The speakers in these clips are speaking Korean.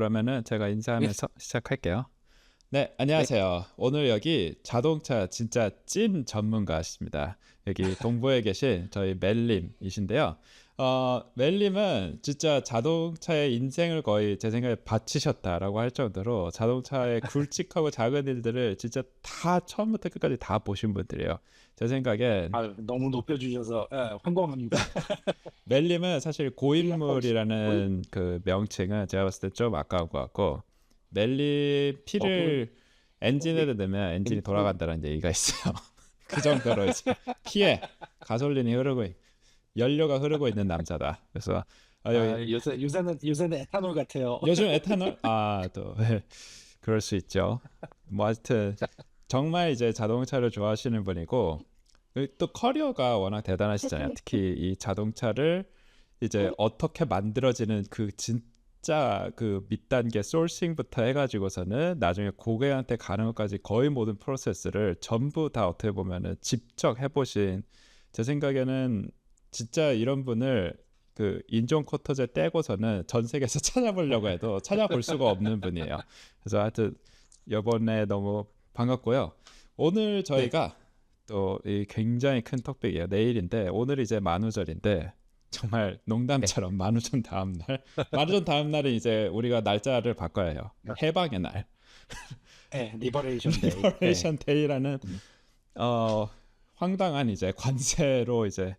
그러면은 제가 네, 인사하면서 시작할게요. 네, 네. 안녕하세요. 오늘 여기 자동차 진짜 찐 전문가십니다. 여기 동부에 계신 저희 멜님이신데요. 멜님은 진짜 자동차의 인생을 거의 제 생각에 바치셨다라고 할 정도로 자동차의 굵직하고 작은 일들을 진짜 다 처음부터 끝까지 다 보신 분들이에요. 제 생각엔 너무 높여주셔서 환공합니다. 멜님은 사실 어, 고인물이라는 그 명칭은 제가 봤을 때 좀 아까운 것 같고, 멜님 그, 피를 네. 엔진에다 넣으면 엔진이 그, 돌아간다는 얘기가 있어요. 그 정도로 이제 피에 가솔린이 흐르고 연료가 흐르고 있는 남자다. 그래서 여기 요새는 에탄올 같아요. 요즘 에탄올 또 그럴 수 있죠. 뭐 하여튼 정말 이제 자동차를 좋아하시는 분이고, 그리고 또 커리어가 워낙 대단하시잖아요. 특히 이 자동차를 이제 어떻게 만들어지는 그 진짜 그 밑단계 소싱부터 해가지고서는 나중에 고객한테 가는 것까지 거의 모든 프로세스를 전부 다 어떻게 보면은 직접 해보신, 제 생각에는 진짜 이런 분을 그 인종 쿼터제 떼고서는 전 세계에서 찾아보려고 해도 찾아볼 수가 없는 분이에요. 그래서 하여튼 이번에 너무 반갑고요. 오늘 네. 저희가 또 이 굉장히 큰 토픽이에요. 내일인데 오늘 이제 만우절인데 정말 네. 농담처럼 만우절 다음 날, 만우절 다음 날은 이제 우리가 날짜를 바꿔야 해요. 해방의 날, 네, 리버레이션 데이. 네. 리버레이션 데이라는 어 황당한 이제 관세로 이제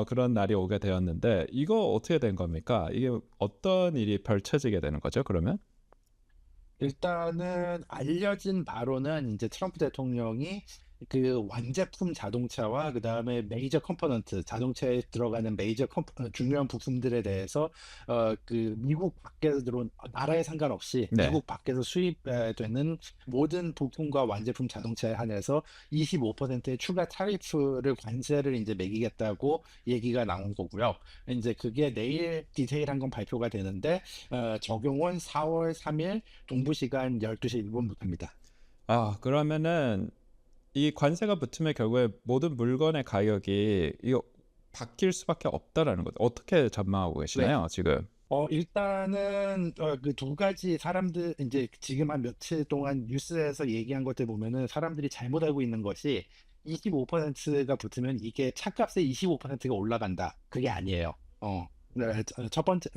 그런 날이 오게 되었는데, 이거 어떻게 된 겁니까? 이게 어떤 일이 펼쳐지게 되는 거죠? 그러면? 일단은 알려진 바로는 이제 트럼프 대통령이 그 완제품 자동차와 그 다음에 메이저 컴포넌트 자동차에 들어가는 중요한 부품들에 대해서 그 미국 밖에서 들어온 나라에 상관없이 네. 미국 밖에서 수입되는 모든 부품과 완제품 자동차에 한해서 25%의 추가 타리프를 관세를 이제 매기겠다고 얘기가 나온 거고요. 이제 그게 내일 디테일한 건 발표가 되는데 적용은 4월 3일 동부 시간 12시 1분부터입니다. 그러면은 이 관세가 붙으면 결국에 모든 물건의 가격이 이거 바뀔 수밖에 없다라는 거죠. 어떻게 전망하고 네. 계시나요, 지금? 일단은 그 두 가지 사람들 이제 지금 한 며칠 동안 뉴스에서 얘기한 것들 보면은 사람들이 잘못 알고 있는 것이 25%가 붙으면 이게 차값의 25%가 올라간다. 그게 아니에요. 첫 번째,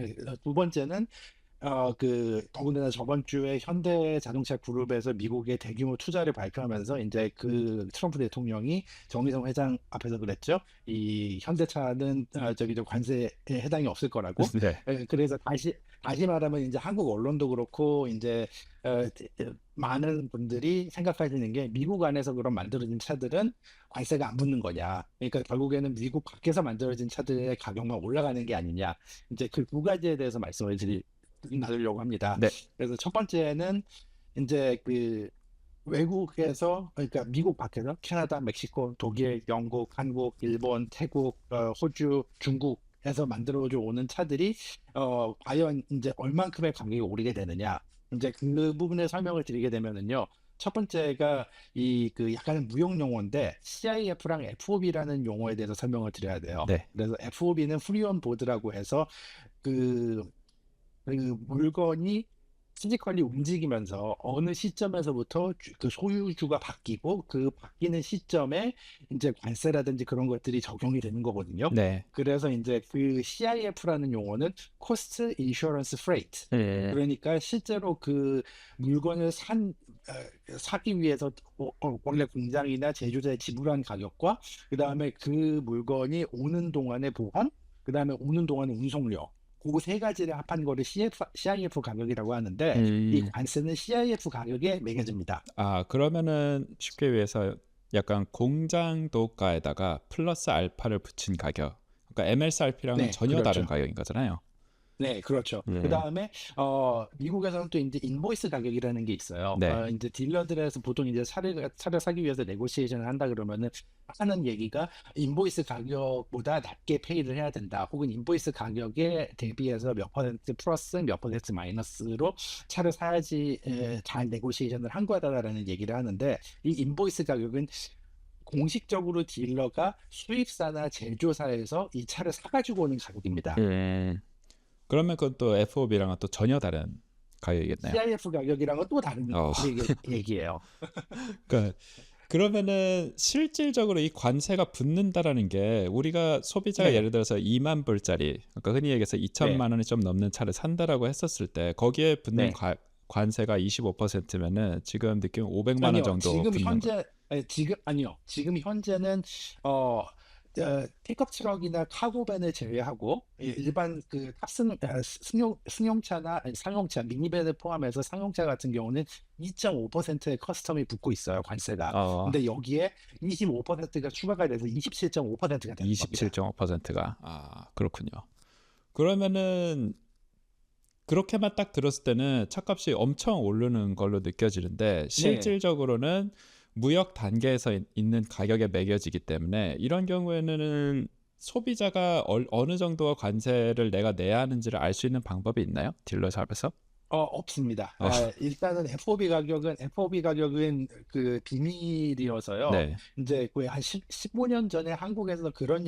두 번째는 더군다나 저번 주에 현대 자동차 그룹에서 미국의 대규모 투자를 발표하면서 이제 그 트럼프 대통령이 정의성 회장 앞에서 그랬죠. 이 현대차는 저기 관세에 해당이 없을 거라고. 네. 그래서 다시 말하면 이제 한국 언론도 그렇고 이제 많은 분들이 생각하시는 게 미국 안에서 그런 만들어진 차들은 관세가 안 붙는 거냐. 그러니까 결국에는 미국 밖에서 만들어진 차들의 가격만 올라가는 게 아니냐. 이제 그 두 가지에 대해서 말씀을 나누려고 합니다. 네. 그래서 첫 번째는 이제 그 외국에서 그러니까 미국 밖에서 캐나다, 멕시코, 독일, 영국, 한국, 일본, 태국, 호주, 중국에서 만들어져 오는 차들이 과연 이제 얼만큼의 가격이 오르게 되느냐. 이제 그 부분에 설명을 드리게 되면은요. 첫 번째가 이 그 약간은 무용 용어인데 CIF랑 FOB라는 용어에 대해서 설명을 드려야 돼요. 네. 그래서 FOB는 프리온 보드라고 해서 그 물건이 피지컬리 움직이면서 어느 시점에서부터 그 소유주가 바뀌고 그 바뀌는 시점에 이제 관세라든지 그런 것들이 적용이 되는 거거든요. 네. 그래서 이제 그 CIF라는 용어는 Cost Insurance Freight. 네. 그러니까 실제로 그 물건을 사기 위해서 원래 공장이나 제조자에 지불한 가격과 그 다음에 그 물건이 오는 동안의 보험, 그 다음에 오는 동안의 운송료, 그 세 가지를 합한 거를 CIF 가격이라고 하는데 이 음. 관세는 CIF 가격에 매겨집니다. 그러면은 쉽게 위해서 약간 공장 도가에다가 플러스 알파를 붙인 가격. 그러니까 MSRP랑은 네, 전혀 다른 그렇죠. 가격인 거잖아요. 네, 그렇죠. 그 네. 다음에 미국에서는 또 이제 인보이스 가격이라는 게 있어요. 네. 이제 딜러들에서 보통 이제 차를 사기 위해서 네고시에이션을 한다 그러면은 하는 얘기가 인보이스 가격보다 낮게 페이를 해야 된다. 혹은 인보이스 가격에 대비해서 몇 퍼센트 플러스 몇 퍼센트 마이너스로 차를 사야지 잘 네고시에이션을 한 거다라는 얘기를 하는데 이 인보이스 가격은 공식적으로 딜러가 수입사나 제조사에서 이 차를 사가지고 오는 가격입니다. 예. 그러면 그건 또 FOB랑은 또 전혀 다른 가격이겠네요. CIF 가격이랑은 또 다른 어, 얘기예요. 그러니까 그러면은 실질적으로 이 관세가 붙는다라는 게 우리가 소비자가 네, 예를 들어서 2만 불짜리, 그러니까 흔히 얘기해서 네, 2천만 원이 좀 넘는 차를 산다라고 했었을 때 거기에 붙는 네. 관세가 25%면은 지금 느낌 500만 원 아니요. 정도 지금 붙는 거. 현재 지금 아니요. 지금 현재는 픽업 트럭이나 카고밴을 제외하고 일반 그 탑승 승용차나 아니, 상용차 미니밴을 포함해서 상용차 같은 경우는 2.5%의 커스텀이 붙고 있어요. 관세가. 어, 근데 여기에 25%가 추가가 돼서 27.5%가 되는 겁니다. 27.5%가 그렇군요. 그러면은 그렇게만 딱 들었을 때는 차값이 엄청 오르는 걸로 느껴지는데 네. 실질적으로는 무역 단계에서 있는 가격에 매겨지기 때문에 이런 경우에는 소비자가 어느 정도의 관세를 내가 내야 하는지를 알 수 있는 방법이 있나요? 딜러샵에서? 없습니다. 어, 일단은 FOB 가격은 그 비밀이어서요. 네. 이제 거의 한 15년 전에 한국에서 그런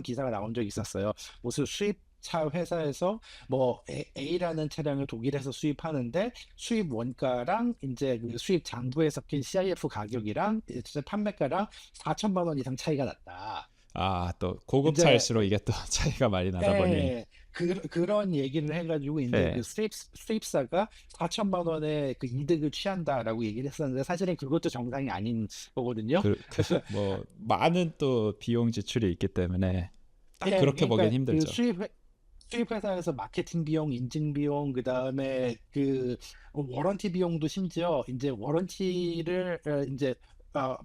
기사가 나온 적이 있었어요. 무슨 수입차 회사에서 뭐 A라는 차량을 독일에서 수입하는데 수입 원가랑 이제 그 수입 장부에 섞인 CIF 가격이랑 이제 판매가랑 4천만 원 이상 차이가 났다. 또 이제 고급차일수록 이게 또 차이가 많이 나다 보니 그런 얘기를 해가지고 이제 그 네. 수입사가 4천만 원의 그 이득을 취한다라고 얘기를 했었는데 사실은 그것도 정상이 아닌 거거든요. 그래서 뭐 많은 또 비용 지출이 있기 때문에 딱 그렇게 그러니까 보기엔 그 힘들죠. 수입 회사에서 마케팅 비용, 인증 비용, 그다음에 그 워런티 비용도 심지어 이제 워런티를 이제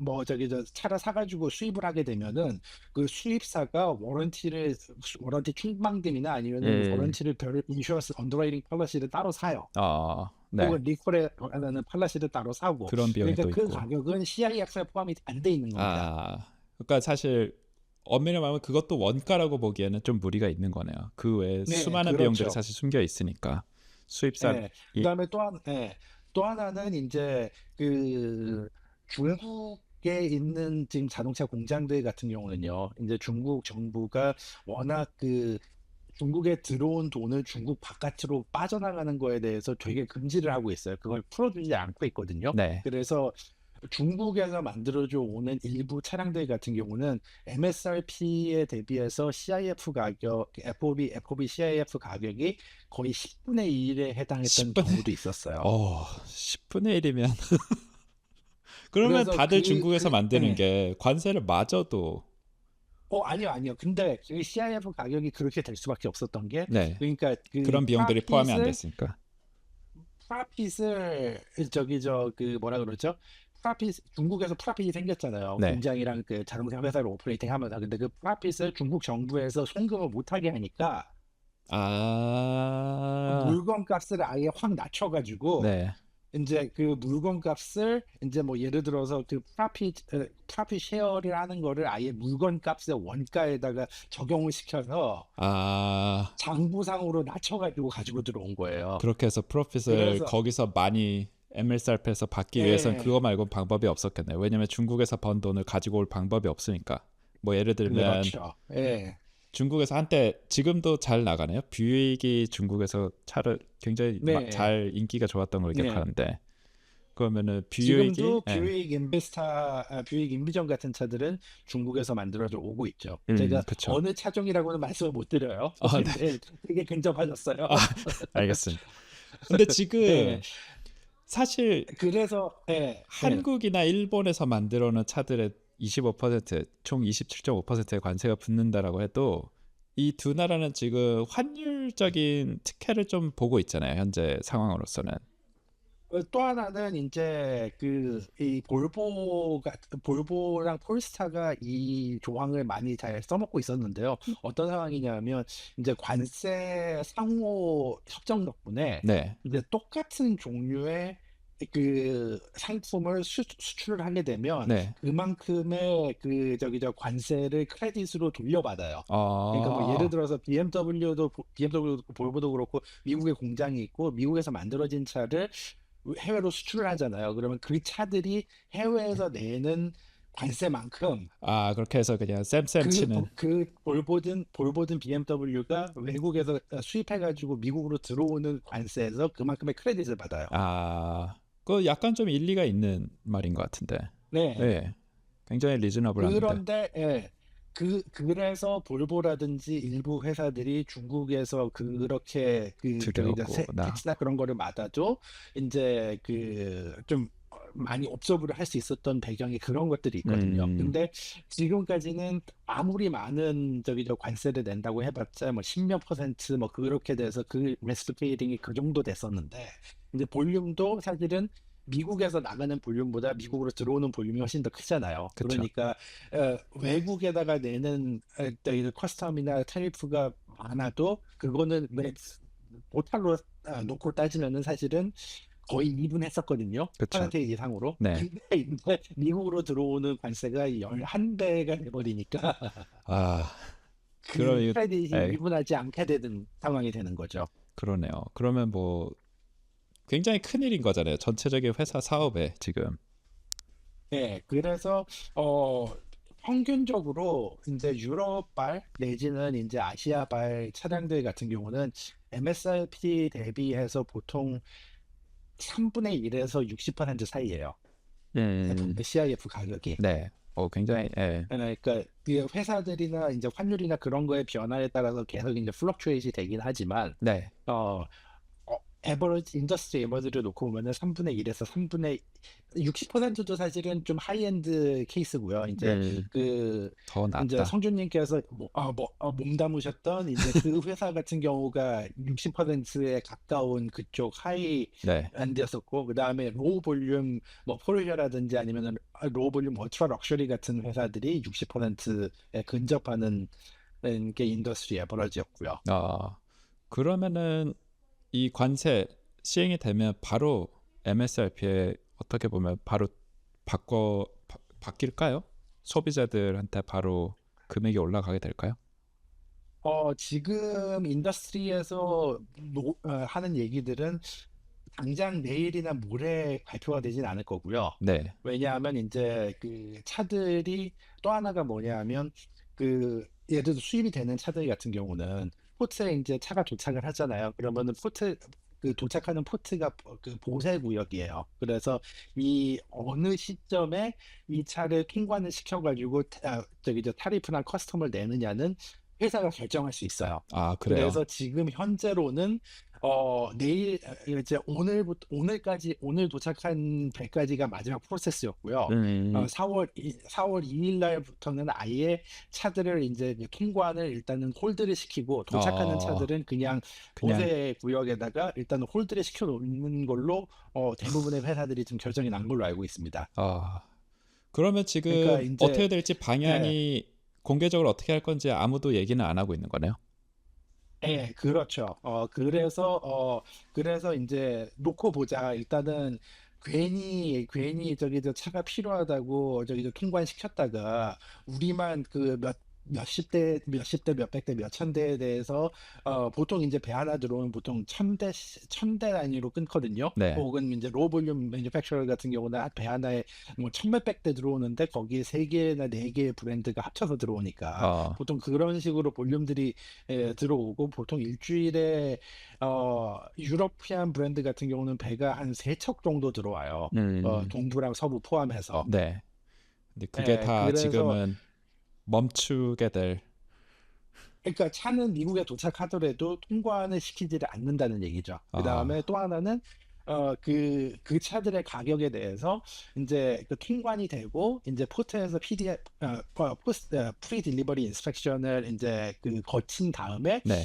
뭐 저기 저 차를 사가지고 수입을 하게 되면은 그 수입사가 워런티 충당금이나 아니면은 예. 워런티를 별 인슈런스 언더라이팅 팔러시를 따로 사요. 네. 혹은 리콜에 관하는 팔러시를 따로 사고. 그런 비용이 그러니까 또 그 있고. 가격은 CIX에 포함이 안 돼 있는 겁니다. 그러니까 사실 엄밀히 말하면 그것도 원가라고 보기에는 좀 무리가 있는 거네요. 그 외에 네, 수많은 비용들이 그렇죠. 사실 숨겨 있으니까 수입산 예. 이 그다음에 또 하나는 이제 그 중국에 있는 지금 자동차 공장들 같은 경우는요. 이제 중국 정부가 워낙 그 중국에 들어온 돈을 중국 바깥으로 빠져나가는 거에 대해서 되게 금지를 하고 있어요. 그걸 풀어주지 않고 있거든요. 네. 그래서 중국에서 만들어져 오는 일부 차량들 같은 경우는 MSRP에 대비해서 CIF 가격, FOB CIF 가격이 거의 10분의 1에 해당했던 10분의 경우도 있었어요. 10분의 1이면 그러면 그래서 다들 중국에서 만드는 예. 게 관세를 맞아도 아니요, 아니요. 근데 그 CIF 가격이 그렇게 될 수밖에 없었던 게, 네. 그러니까 그 그런 비용들이 포함이 안 됐으니까. 프라핏을 그 뭐라 그러죠? 프라핏 중국에서 프라핏이 생겼잖아요. 네. 공장이랑 그 자동차 회사를 오퍼레이팅 하면서. 근데 그 프라핏을 중국 정부에서 송금을 못하게 하니까 아. 물건 값을 아예 확 낮춰가지고 네. 이제 그 물건 값을 이제 뭐 예를 들어서 그 프라핏 쉐어를 하는 거를 아예 물건 값의 원가에다가 적용을 시켜서 아. 장부상으로 낮춰가지고 가지고 들어온 거예요. 그렇게 해서 프로핏을 그래서 거기서 많이 MSRP에서 받기 위해서는 예, 그거 말고 방법이 없었겠네요. 왜냐면 중국에서 번 돈을 가지고 올 방법이 없으니까. 뭐 예를 들면 그렇죠. 예. 중국에서 한때 지금도 잘 나가네요. 뷰익이 중국에서 차를 굉장히 네. 잘 인기가 좋았던 걸 네. 기억하는데 그러면은 뷰익이 지금도 뷰익 인비전 같은 차들은 중국에서 만들어져 오고 있죠. 제가 그쵸. 어느 차종이라고는 말씀을 못 드려요. 네. 근데 되게 근접하셨어요. 아, 알겠습니다. 근데 지금 예. 사실 그래서 예. 한국이나 일본에서 만들어 놓은 차들의 25%, 총 27.5%의 관세가 붙는다라고 해도 이 두 나라는 지금 환율적인 특혜를 좀 보고 있잖아요. 현재 상황으로서는. 또 하나는 이제 그 이 볼보랑 폴스타가 이 조항을 많이 잘 써먹고 있었는데요. 어떤 상황이냐면 이제 관세 상호 협정 덕분에 네. 이제 똑같은 종류의 그 상품을 수출을 하게 되면 네. 그만큼의 그 저기 저 관세를 크레딧으로 돌려받아요. 그러니까 뭐 예를 아, 들어서 BMW도 볼보도 그렇고 미국에 공장이 있고 미국에서 만들어진 차를 해외로 수출을 하잖아요. 그러면 그 차들이 해외에서 내는 관세만큼 아, 그렇게 해서 그냥 쌤쌤 치는. 볼보든 BMW가 외국에서 수입해가지고 미국으로 들어오는 관세에서 그만큼의 크레딧을 받아요. 아, 그 약간 좀 일리가 있는 말인 것 같은데. 네. 네, 굉장히 리즈너블합니다. 그런데 예. 그래서 볼보라든지 일부 회사들이 중국에서 그렇게 저기 두려웠고 나. 텍스나 그런 거를 받아도 이제 좀 많이 옵저브를 할 수 있었던 배경이 그런 것들이 있거든요. 음, 근데 지금까지는 아무리 많은 저 관세를 낸다고 해봤자 뭐 10몇 퍼센트 뭐 그렇게 돼서 그 레시피케이팅이 그 정도 됐었는데 이제 볼륨도 사실은 미국에서 나가는 볼륨보다 미국으로 들어오는 볼륨이 훨씬 더 크잖아요. 그쵸. 그러니까 외국에다가 내는 이 커스텀이나 타리프가 많아도 그거는 왜 토탈로 놓고 따지면은 사실은 거의 2분했었거든요. 그쵸. 퍼센테이지 이상으로. 네. 근데 이제 미국으로 들어오는 관세가 11배가 돼버리니까 아, 그러 그 이 크레딧이 에, 이분하지 않게 되는 상황이 되는 거죠. 그러네요. 그러면 뭐 굉장히 큰 일인 거잖아요. 전체적인 회사 사업에 지금. 예, 그래서 어 평균적으로 이제 유럽발 내지는 이제 아시아발 차량들 같은 경우는 MSRP 대비해서 보통 3분의 1에서 60% 사이예요. 음, CIF 가격이. 네. 굉장히 그러니까 그 회사들이나 이제 환율이나 그런 거의 변화에 따라서 계속 이제 플럭추에이트 되긴 하지만 네. 어 에버리지 인더스트리 에버리지를 놓고 보면은 3분의 1에서 3분의 60%도 사실은 좀 하이엔드 케이스고요. 음, 그 더 이제 낫다. 성준님께서 몸담으셨던 이제 그 회사 같은 경우가 60%에 가까운 그쪽 네. 하이엔드였었고 그 다음에 로우 볼륨 뭐 포르쉐라든지 아니면은 로우 볼륨 얼트라 럭셔리 같은 회사들이 60%에 근접하는 게 인더스트리 에버리지였고요. 그러면은 이 관세 시행이 되면 바로 MSRP에 어떻게 보면 바로 바뀔까요? 소비자들한테 바로 금액이 올라가게 될까요? 지금 인더스트리에서 하는 얘기들은 당장 내일이나 모레 발표가 되진 않을 거고요. 네. 왜냐하면 이제 그 차들이 또 하나가 뭐냐면 예를 들어서 수입이 되는 차들 같은 경우는 포트에 이제 차가 도착을 하잖아요. 그러면은 도착하는 포트가 그 보세 구역이에요. 그래서 이 어느 시점에 이 차를 통관을 시켜가지고 저기 저 타리프나 커스텀을 내느냐는 회사가 결정할 수 있어요. 아, 그래요. 그래서 지금 현재로는 내일 이제 오늘 도착한 배까지가 마지막 프로세스였고요. 음, 4월 2일 날부터는 아예 차들을 이제 통관을 일단은 홀드를 시키고 도착하는 어, 차들은 그냥 그냥 보세 구역에다가 일단 홀드를 시켜 놓는 걸로 대부분의 회사들이 좀 결정이 난 걸로 알고 있습니다. 아, 그러면 그러니까 지금 이제 어떻게 될지 예, 방향이 공개적으로 어떻게 할 건지 아무도 얘기는 안 하고 있는 거네요. 예, 그렇죠. 그래서 이제 놓고 보자. 일단은 괜히 저기 저 차가 필요하다고 저기 저 통관시켰다가 우리만 몇십 대, 몇백 대, 몇천 대에 대해서 보통 이제 배 하나 들어오면 보통 천대 단위로 끊거든요. 네. 혹은 이제 로우 볼륨 매니팩처러 같은 경우는 배 하나에 뭐 천몇백 대 들어오는데 거기에 세 개나 네 개의 브랜드가 합쳐서 들어오니까 어, 보통 그런 식으로 볼륨들이 들어오고 보통 일주일에 유러피안 브랜드 같은 경우는 배가 한 세 척 정도 들어와요. 음, 동부랑 서부 포함해서. 네. 근데 그게 다 그래서 지금은 멈추게 될. 그러니까 차는 미국에 도착하더라도 통관을 시키지를 않는다는 얘기죠. 그 다음에 아, 또 하나는 그 차들의 가격에 대해서 이제 그 통관이 되고 이제 포트에서 PDF 포스트 프리 딜리버리 인스펙션을 이제 거친 다음에 네.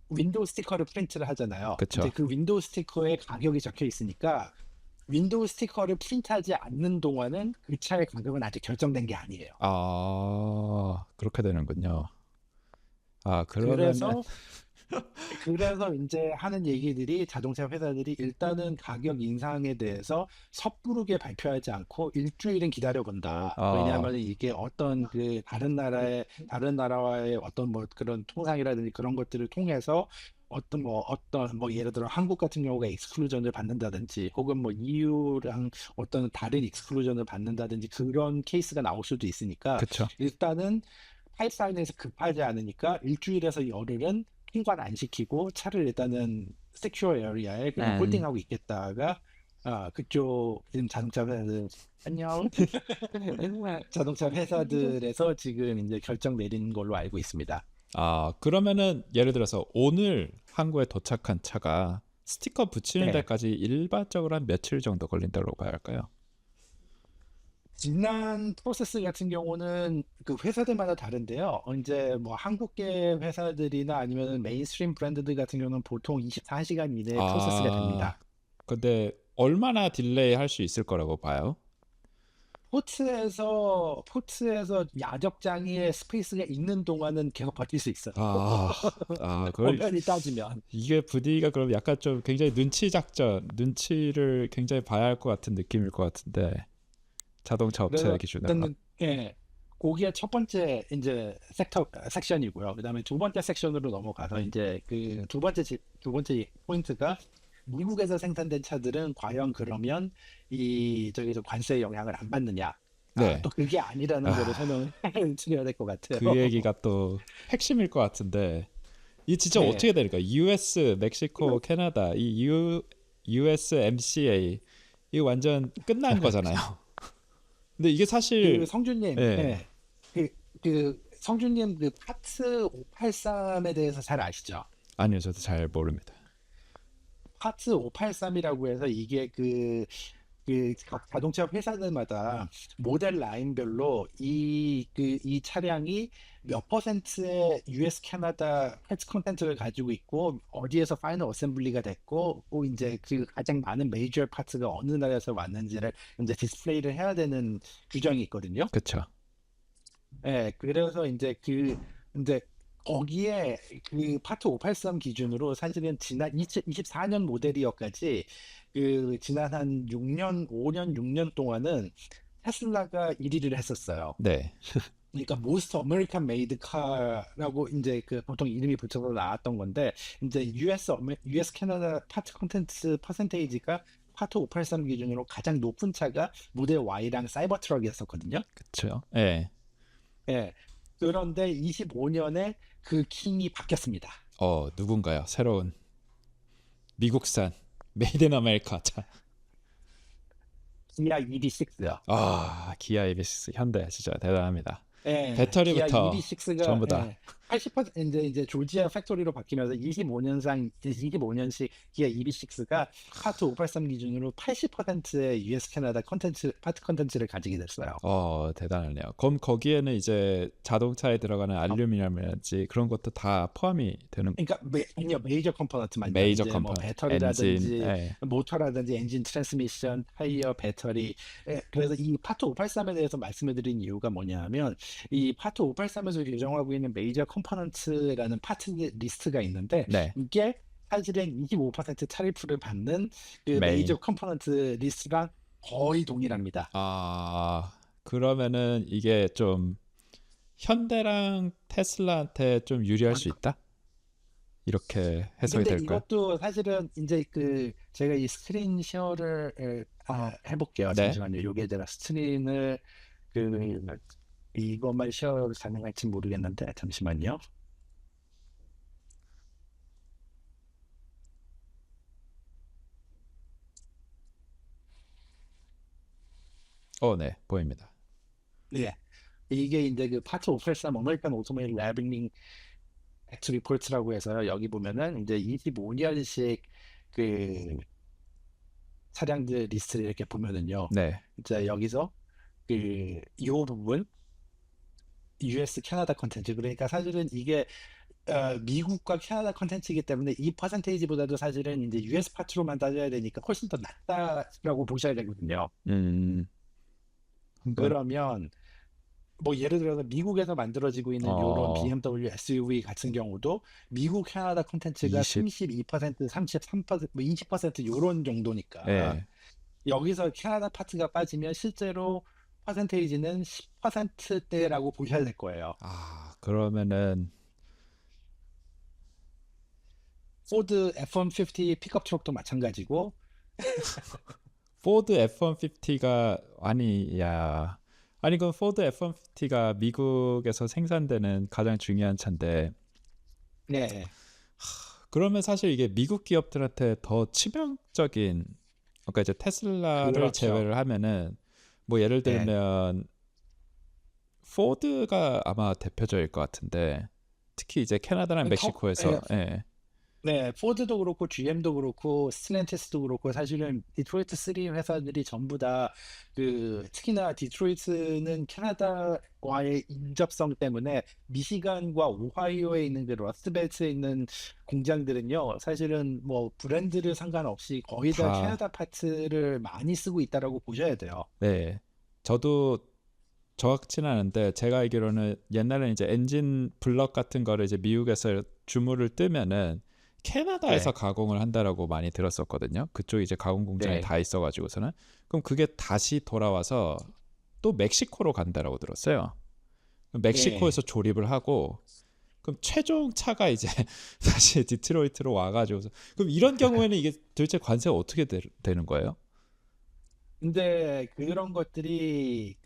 윈도우 스티커를 프린트를 하잖아요. 이제 그쵸. 그 윈도우 스티커에 가격이 적혀 있으니까 윈도우 스티커를 프린트하지 않는 동안은 그 차의 가격은 아직 결정된 게 아니에요. 그렇게 되는군요. 그러면은 그래서 이제 하는 얘기들이 자동차 회사들이 일단은 가격 인상에 대해서 섣부르게 발표하지 않고 일주일은 기다려 본다. 어, 왜냐하면 이게 어떤 다른 나라와의 어떤 뭐 그런 통상이라든지 그런 것들을 통해서 어떤 뭐 예를 들어 한국 같은 경우가 익스클루전을 받는다든지 혹은 뭐 EU랑 어떤 다른 익스클루전을 받는다든지 그런 케이스가 나올 수도 있으니까 그쵸. 일단은 파이프라인에서 급하지 않으니까 일주일에서 열흘은 통관 안 시키고 차를 일단은 세큐어 에리아에 그냥 음. 홀딩하고 있겠다가 그쪽 지금 자동차 회사들 안녕 자동차 회사들에서 지금 이제 결정 내린 걸로 알고 있습니다. 아, 그러면은 예를 들어서 오늘 한국에 도착한 차가 스티커 붙이는 네. 데까지 일반적으로 한 며칠 정도 걸린다고 봐야 할까요? 지난 프로세스 같은 경우는 그 회사들마다 다른데요. 이제 뭐 한국계 회사들이나 아니면 메인스트림 브랜드들 같은 경우는 보통 24시간 이내에 프로세스가 아, 됩니다. 근데 얼마나 딜레이 할 수 있을 거라고 봐요? 포트에서 야적 장애의 스페이스가 있는 동안은 계속 버틸 수 있어요. 아, 그걸 엄연히 따지면. 이게 분위기가 그럼 약간 좀 굉장히 눈치 작전, 눈치를 굉장히 봐야 할 것 같은 느낌일 것 같은데 자동차 업체 그래서 기준으로. 일단은 거기에 첫 번째 이제 섹션이고요. 그다음에 두 번째 섹션으로 넘어가서 이제 그 두 번째 포인트가 미국에서 생산된 차들은 과연 그러면 이 저기서 관세의 영향을 안 받느냐? 네. 또 그게 아니라는 거를 아, 설명을 드려야 될 것 같아요. 그 얘기가 또 핵심일 것 같은데 이 진짜 네. 어떻게 되니까 US, 멕시코, 캐나다 이 USMCA 이 완전 끝난 거잖아요. 근데 이게 그 사실 성준님, 예. 성준님 그 파트 583에 대해서 잘 아시죠? 아니요. 저도 잘 모릅니다. 파트 583이라고 해서 이게 각 자동차 회사들마다 모델 라인별로 이 차량이 몇 퍼센트의 US 캐나다 패치 콘텐츠를 가지고 있고 어디에서 파이널 어셈블리가 됐고 또 이제 그 가장 많은 메이저 파트가 어느 나라에서 왔는지를 이제 디스플레이를 해야 되는 규정이 있거든요. 그쵸. 예, 그래서 이제 거기에 그 파트 583 기준으로 사실은 지난 2024년 모델이어까지 그 지난 한 6년, 5년, 6년 동안은 테슬라가 1위를 했었어요. 네. 그러니까 Most American Made Car라고 이제 그 보통 이름이 붙여서 나왔던 건데 이제 US 캐나다 파트 콘텐츠 퍼센테이지가 파트 583 기준으로 가장 높은 차가 모델 Y랑 사이버 트럭이었었거든요. 그쵸. 예. 예. 그런데 25년에 그 킹이 바뀌었습니다. 누군가요? 새로운 미국산 메이드 인 아메리카 차. 기아 EV6요. 기아 EV6 현대 진짜 대단합니다. 기아 배터리부터 EV6가 전부 다. 80% 이제 조지아 팩토리로 바뀌면서 25년씩 기아 EV6가 파트 583 기준으로 80%의 US 캐나다 파트 컨텐츠를 가지게 됐어요. 대단하네요. 그럼 거기에는 이제 자동차에 들어가는 알루미늄이라든지 그런 것도 다 포함이 되는 그러니까 아니요 메이저 컴포넌트만요. 메이저 이제 뭐 컴포넌트, 엔진, 배터리라든지 예. 모터라든지 엔진 트랜스미션, 타이어, 배터리. 그래서 이 파트 583에 대해서 말씀을 드린 이유가 뭐냐면 이 파트 583에서 규정하고 있는 메이저 컴포넌트라는 파트 리스트가 있는데 네, 이게 사실은 25% 타리프를 받는 그 메이저 메인. 컴포넌트 리스트랑 거의 동일합니다. 그러면은 이게 좀 현대랑 테슬라한테 좀 유리할 수 있다? 이렇게 해석이 근데 될까요? 이것도 사실은 이제 제가 이 스크린 쉐어를 해볼게요. 네. 잠시만요. 요게 제가 스크린을 그 이것만 쉐어 가능할지 모르겠는데 잠시만요. 네, 보입니다. 네. 이게 이제 그 파트 583 어메리칸 오토모빌 레벨링 액트 리포트라고 해서요. 여기 보면은 이제 25년식 그 차량들 리스트를 이렇게 보면은요. 네, 이제 여기서 이 부분 US 캐나다 컨텐츠 그러니까 사실은 이게 미국과 캐나다 컨텐츠이기 때문에 이 퍼센테이지보다도 사실은 이제 US 파트로만 따져야 되니까 훨씬 더 낫다라고 보셔야 되거든요. 음, 한번 그러면 뭐 예를 들어서 미국에서 만들어지고 있는 요런 어, BMW SUV 같은 경우도 미국 캐나다 컨텐츠가 20, 32%, 33%, 뭐 20% 요런 정도니까 예. 여기서 캐나다 파트가 빠지면 실제로 퍼센테이지는 10%대라고 보셔야 될 거예요. 그러면은 포드 F-150 픽업 트럭도 마찬가지고. 포드 F-150가 아니야. 아니 그럼 포드 F-150가 미국에서 생산되는 가장 중요한 차인데 네, 그러면 사실 이게 미국 기업들한테 더 치명적인 그러니까 이제 테슬라를 그렇죠. 제외를 하면은 뭐 예를 네. 들면 포드가 아마 대표적일 것 같은데 특히 이제 캐나다랑 멕시코에서 예, 예. 네, 포드도 그렇고 GM도 그렇고 스텔란티스도 그렇고 사실은 디트로이트 3 회사들이 전부 다 특히나 디트로이트는 캐나다와의 인접성 때문에 미시간과 오하이오에 있는 그 러스트벨트에 있는 공장들은요, 사실은 뭐 브랜드를 상관없이 거의 다 다 캐나다 파트를 많이 쓰고 있다라고 보셔야 돼요. 네. 저도 정확치는 않은데 제가 알기로는 옛날에 이제 엔진 블럭 같은 거를 이제 미국에서 주문을 뜨면은 캐나다에서 네, 가공을 한다라고 많이 들었었거든요. 그쪽 이제 가공 공장이 네, 다 있어가지고서는 그럼 그게 다시 돌아와서 또 멕시코로 간다라고 들었어요. 그럼 멕시코에서 네. 조립을 하고 그럼 최종 차가 이제 다시 디트로이트로 와가지고서 그럼 이런 경우에는 이게 도대체 관세가 어떻게 되는 거예요? 근데 그런 것들이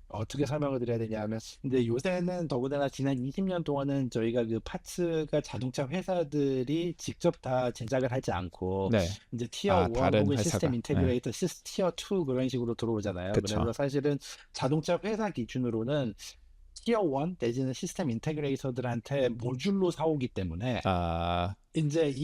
어떻게 설명을 드려야 되냐면, 근데 요새는 더군다나 지난 20년 동안은 저희가 그 파츠가 자동차 회사들이 직접 다 제작을 하지 않고 네. 이제 티어 아 1 다른 혹은 시스템 회사가. 네. 인테그레이터, 티어 2 그런 식으로 들어오잖아요. 그쵸. 그래서 사실은 자동차 회사 기준으로는 티어 1 내지는 시스템 인테그레이터들한테 모듈로 사오기 때문에 아 이제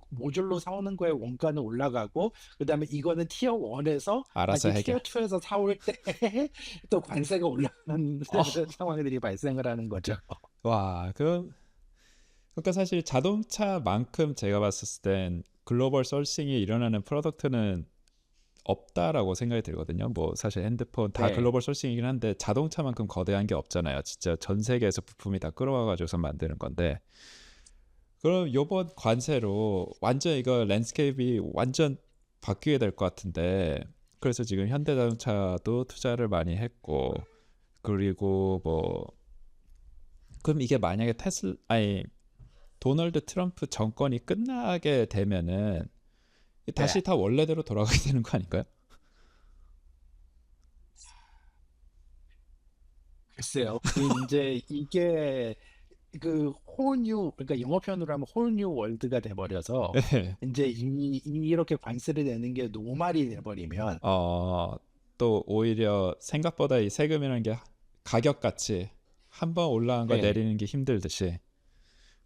모듈로 사오는 거에 원가는 올라가고, 그다음에 이거는 티어 1에서 알아서 다시 티어 해결. 2에서 사올 때 또 관세가 올라가는 어, 상황들이 발생을 하는 거죠. 와, 그러니까 사실 자동차만큼 제가 봤을 땐 글로벌 소싱이 일어나는 프로덕트는 없다라고 생각이 들거든요. 뭐 사실 핸드폰 다 네. 글로벌 소싱이긴 한데 자동차만큼 거대한 게 없잖아요. 진짜 전 세계에서 부품이 다 끌어와가지고서 만드는 건데. 그럼 요번 관세로 완전 이거 랜드스케이프이 완전 바뀌게 될 것 같은데. 그래서 지금 현대자동차도 투자를 많이 했고 그리고 뭐 그럼 이게 만약에 아니 도널드 트럼프 정권이 끝나게 되면은 다시 네. 다 원래대로 돌아가게 되는 거 아닌가요? 글쎄요. 이제 이게 그러니까 영어 표현으로 하면 홀뉴 월드가 돼버려서 네. 이제 이렇게 관세를 내는 게 노말이 돼버리면. 어, 또 오히려 생각보다 이 세금이라는 게 가격같이 한 번 올라간 거 네. 내리는 게 힘들듯이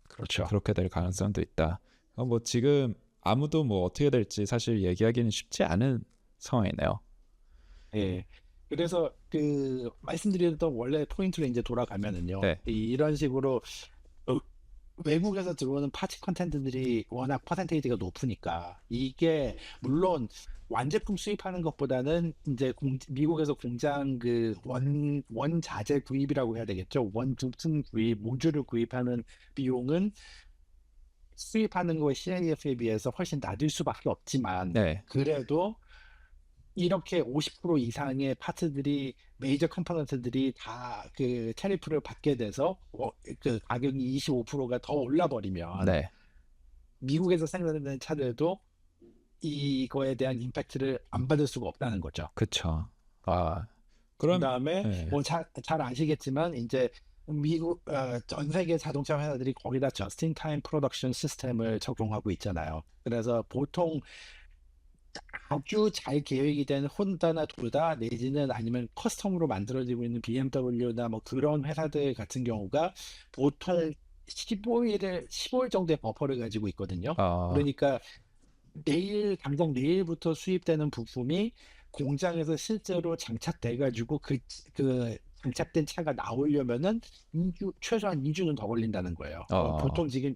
그렇죠. 그렇게 될 가능성도 있다. 뭐 지금 아무도 뭐 어떻게 될지 사실 얘기하기는 쉽지 않은 상황이네요. 예. 그래서 말씀드렸던 원래 포인트로 이제 돌아가면은요. 네, 이런 식으로 어, 외국에서 들어오는 파츠 컨텐츠들이 워낙 퍼센테이지가 높으니까 이게 물론 완제품 수입하는 것보다는 이제 미국에서 공장 원자재 구입이라고 해야 되겠죠. 원부품 구입, 모듈을 구입하는 비용은 수입하는 거의 CIF에 비해서 훨씬 낮을 수밖에 없지만, 네, 그래도 이렇게 50% 이상의 파트들이, 메이저 컴포넌트들이 다 테리프를 받게 돼서 그 가격이 25%가 더 올라 버리면 네, 미국에서 생산되는 차들도 이거에 대한 임팩트를 안 받을 수가 없다는 거죠. 그쵸. 아, 그럼 그다음에 네, 뭐 잘 아시겠지만 이제 전 세계 자동차 회사들이 거의 다 저스틴 타임 프로덕션 시스템을 적용하고 있잖아요. 그래서 보통 아주 잘 계획이 된 혼다나 도다 내지는 아니면 커스텀으로 만들어지고 있는 BMW나 뭐 그런 회사들 같은 경우가 보통 15일 정도의 버퍼를 가지고 있거든요. 어, 그러니까 당장 내일부터 수입되는 부품이 공장에서 실제로 장착돼 가지고 장착된 차가 나오려면은 최소한 2주는 더 걸린다는 거예요. 어, 보통 지금